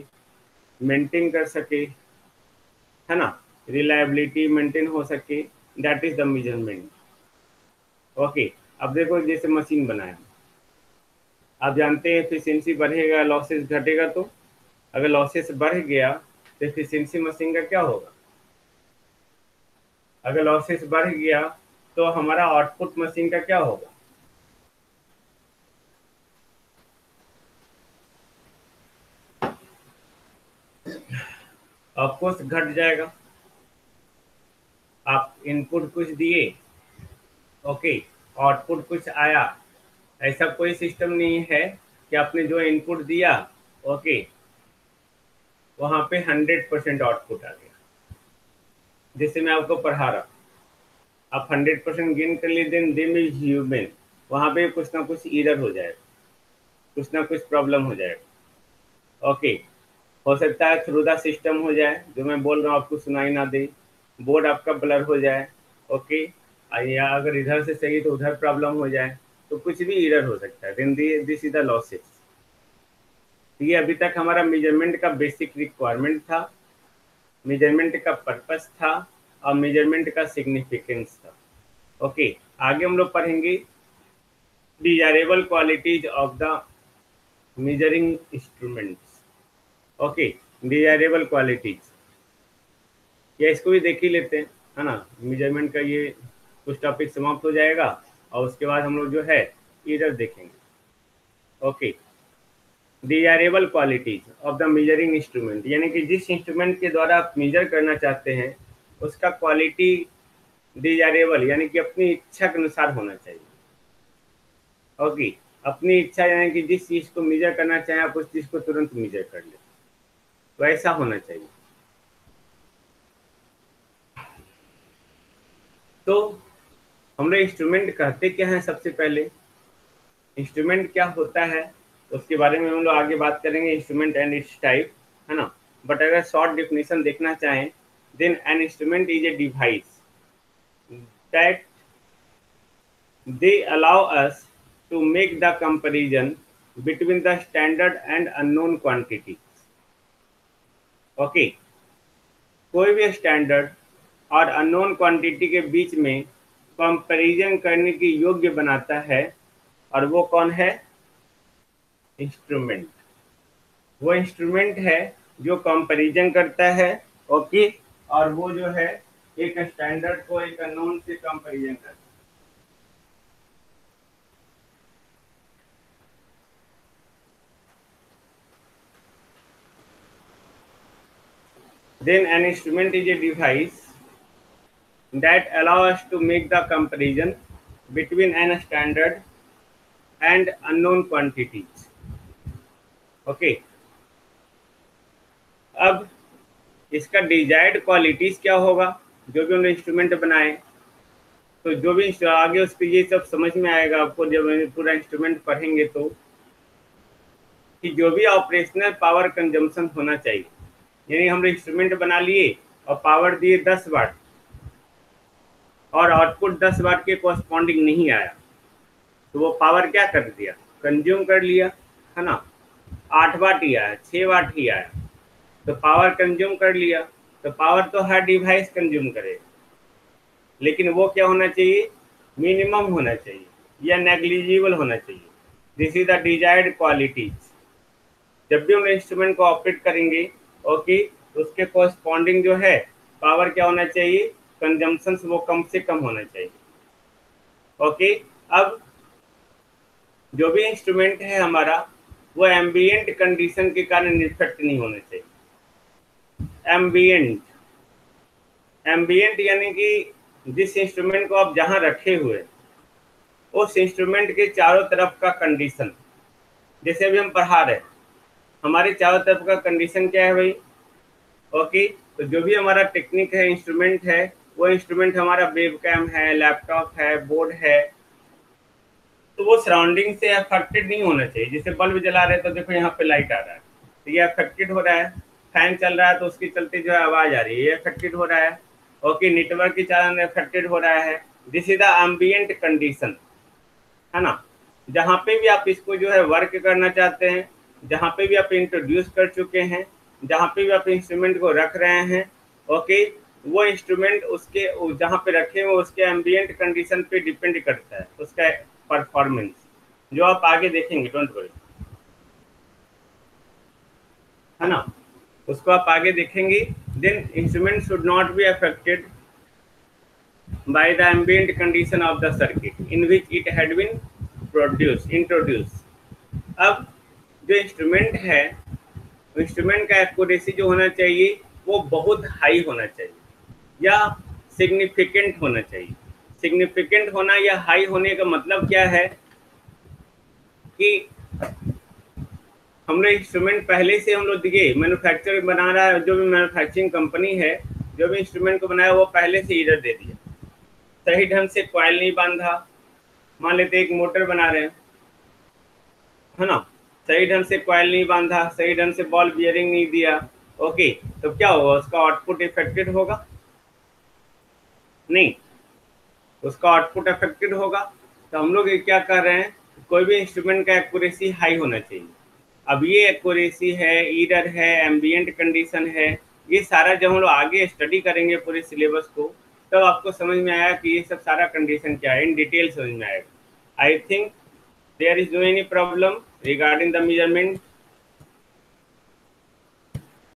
मेंटेन कर सके, है ना, रिलायबिलिटी मेंटेन हो सके, that is the measurement. Okay, अब देखो जैसे मशीन बनाया, आप जानते हैं एफिशिएंसी बढ़ेगा लॉसेस घटेगा, तो अगर लॉसेस बढ़ गया तो एफिशिएंसी मशीन का क्या होगा? अगर लॉसेस बढ़ गया तो हमारा आउटपुट मशीन का क्या होगा? ऑफकोर्स घट जाएगा। आप इनपुट कुछ दिए, ओके, आउटपुट कुछ आया, ऐसा कोई सिस्टम नहीं है कि आपने जो इनपुट दिया, ओके, वहां पे 100% आउटपुट आ गया। जैसे मैं आपको पढ़ा रहा, आप 100% गेन कर लिए, देन इज ह्यूमन, वहां पे कुछ ना कुछ एरर हो जाएगा, कुछ ना कुछ प्रॉब्लम हो जाएगा। ओके, हो सकता है थ्रू द सिस्टम हो जाए, जो मैं बोल रहा हूँ आपको सुनाई ना दे, बोर्ड आपका ब्लर हो जाए, ओके, या अगर इधर से सही तो उधर प्रॉब्लम हो जाए, तो कुछ भी एरर हो सकता है। Then this is the losses. ये अभी तक हमारा मेजरमेंट का बेसिक रिक्वायरमेंट था, मेजरमेंट का पर्पस था, और मेजरमेंट का सिग्निफिकेंस था। ओके, आगे हम लोग पढ़ेंगे desirable qualities of the measuring instruments. Okay, desirable qualities, या इसको भी देख ही लेते हैं, है ना, मेजरमेंट का ये कुछ टॉपिक समाप्त हो जाएगा, और उसके बाद हम लोग जो है एरर देखेंगे। Okay, desirable qualities of the measuring instrument, यानी कि जिस इंस्ट्रूमेंट के द्वारा आप मेजर करना चाहते हैं उसका क्वालिटी डिजायरेबल यानी कि अपनी इच्छा के अनुसार होना चाहिए। ओके, अपनी इच्छा यानी कि जिस चीज को मेजर करना चाहें आप उस चीज को तुरंत मेजर कर ले, तो ऐसा होना चाहिए। तो हम लोग इंस्ट्रूमेंट कहते क्या है, सबसे पहले इंस्ट्रूमेंट क्या होता है उसके बारे में हम लोग आगे बात करेंगे, इंस्ट्रूमेंट एंड इट्स टाइप, है ना। बट अगर शॉर्ट डिफिनेशन देखना चाहें, then an instrument is a device that they allow us to make the comparison between the standard and unknown quantities। Okay, कोई भी स्टैंडर्ड और अननोन क्वांटिटी के बीच में कंपैरिजन करने की योग्य बनाता है, और वो कौन है? इंस्ट्रूमेंट। वो इंस्ट्रूमेंट है जो कंपैरिजन करता है, ओके, और वो जो है एक स्टैंडर्ड को एक अननोन से कंपैरिजन करता है। Then an instrument is a device that allow us to make the comparison between an standard and unknown quantities। Okay, अब इसका डिजायर्ड क्वालिटीज क्या होगा? जो भी हमने इंस्ट्रूमेंट बनाए, तो जो भी आगे उसके ये सब समझ में आएगा आपको जब पूरा इंस्ट्रूमेंट पढ़ेंगे, तो कि जो भी ऑपरेशनल पावर कंजम्पशन होना चाहिए, यानी हम इंस्ट्रूमेंट बना लिए और पावर दिए 10 वाट, और आउटपुट 10 वाट के कॉरस्पॉन्डिंग नहीं आया, तो वो पावर क्या कर दिया? कंज्यूम कर लिया, है ना। 8 वाट ही आया, 6 वाट ही आया, तो पावर कंज्यूम कर लिया। तो पावर तो हर डिवाइस कंज्यूम करेगा, लेकिन वो क्या होना चाहिए? मिनिमम होना चाहिए या नेग्लिजिबल होना चाहिए। This is the desired qualities. जब भी हम इंस्ट्रूमेंट को ऑपरेट करेंगे, ओके, उसके कॉरस्पॉन्डिंग जो है पावर क्या होना चाहिए? कंजम्पशन वो कम से कम होना चाहिए। ओके, अब जो भी इंस्ट्रूमेंट है हमारा, वो एम्बियंट कंडीशन के कारण इफेक्ट नहीं होना चाहिए। एम्बियंट, एम्बियंट यानी कि जिस इंस्ट्रूमेंट को आप जहां रखे हुए, उस इंस्ट्रूमेंट के चारों तरफ का कंडीशन, जैसे अभी हम पढ़ा रहे, हमारे चारों तरफ का कंडीशन क्या है भाई? ओके, तो जो भी हमारा टेक्निक है, इंस्ट्रूमेंट है, वो इंस्ट्रूमेंट हमारा वेबकैम है, लैपटॉप है, बोर्ड है, तो वो सराउंडिंग से अफेक्टेड नहीं होना चाहिए। जैसे बल्ब जला रहे हैं तो देखो यहाँ पे लाइट आ रहा है, तो ये अफेक्टेड हो रहा है। फैन चल रहा है तो उसके चलते जो है आवाज आ रही है, ये अफेक्टेड हो रहा है। ओके, नेटवर्क के कारण अफेक्टेड हो रहा है, this is the ambient condition, है ना। जहाँ पे भी आप इसको जो है वर्क करना चाहते हैं, जहाँ पे भी आप इंट्रोड्यूस कर चुके हैं, जहाँ पे भी आप इंस्ट्रूमेंट को रख रहे हैं, ओके, वो इंस्ट्रूमेंट उसके जहाँ पे रखे हुए उसके एम्बिएंट कंडीशन पे डिपेंड करता है उसका परफॉर्मेंस, जो आप आगे देखेंगे, डोंट वरी, है ना। उसको आप आगे देखेंगे। Then instrument should not be affected by the ambient condition of the circuit in which it had been introduced। अब जो इंस्ट्रूमेंट है, इंस्ट्रूमेंट का एक्यूरेसी जो होना चाहिए वो बहुत हाई होना चाहिए या सिग्निफिकेंट होना चाहिए। सिग्निफिकेंट होना या हाई होने का मतलब क्या है कि हम लोग इंस्ट्रूमेंट पहले से हम लोग देखिए मैन्युफैक्चर बना रहा है, जो भी मैन्युफैक्चरिंग कंपनी है, जो भी इंस्ट्रूमेंट को बनाया वो पहले से ईडर दे दिया, सही ढंग से कॉइल नहीं बांधा। मान लेते एक मोटर बना रहे हैं, है ना, सही ढंग से कॉइल नहीं बांधा, सही ढंग से बॉल बियरिंग नहीं दिया, ओके, तो क्या होगा, उसका आउटपुट इफेक्टेड होगा? नहीं, उसका आउटपुट अफेक्टेड होगा। तो हम लोग ये क्या कर रहे हैं, कोई भी इंस्ट्रूमेंट का एक्यूरेसी हाई होना चाहिए। अब ये एक्यूरेसी है, ईडर है, एम्बिएंट कंडीशन है, ये सारा जब हम लोग आगे स्टडी करेंगे पूरे सिलेबस को, तब तो आपको समझ में आया कि ये सब सारा कंडीशन क्या है, इन डिटेल समझ में आएगा। I think there is no any problem regarding the measurement.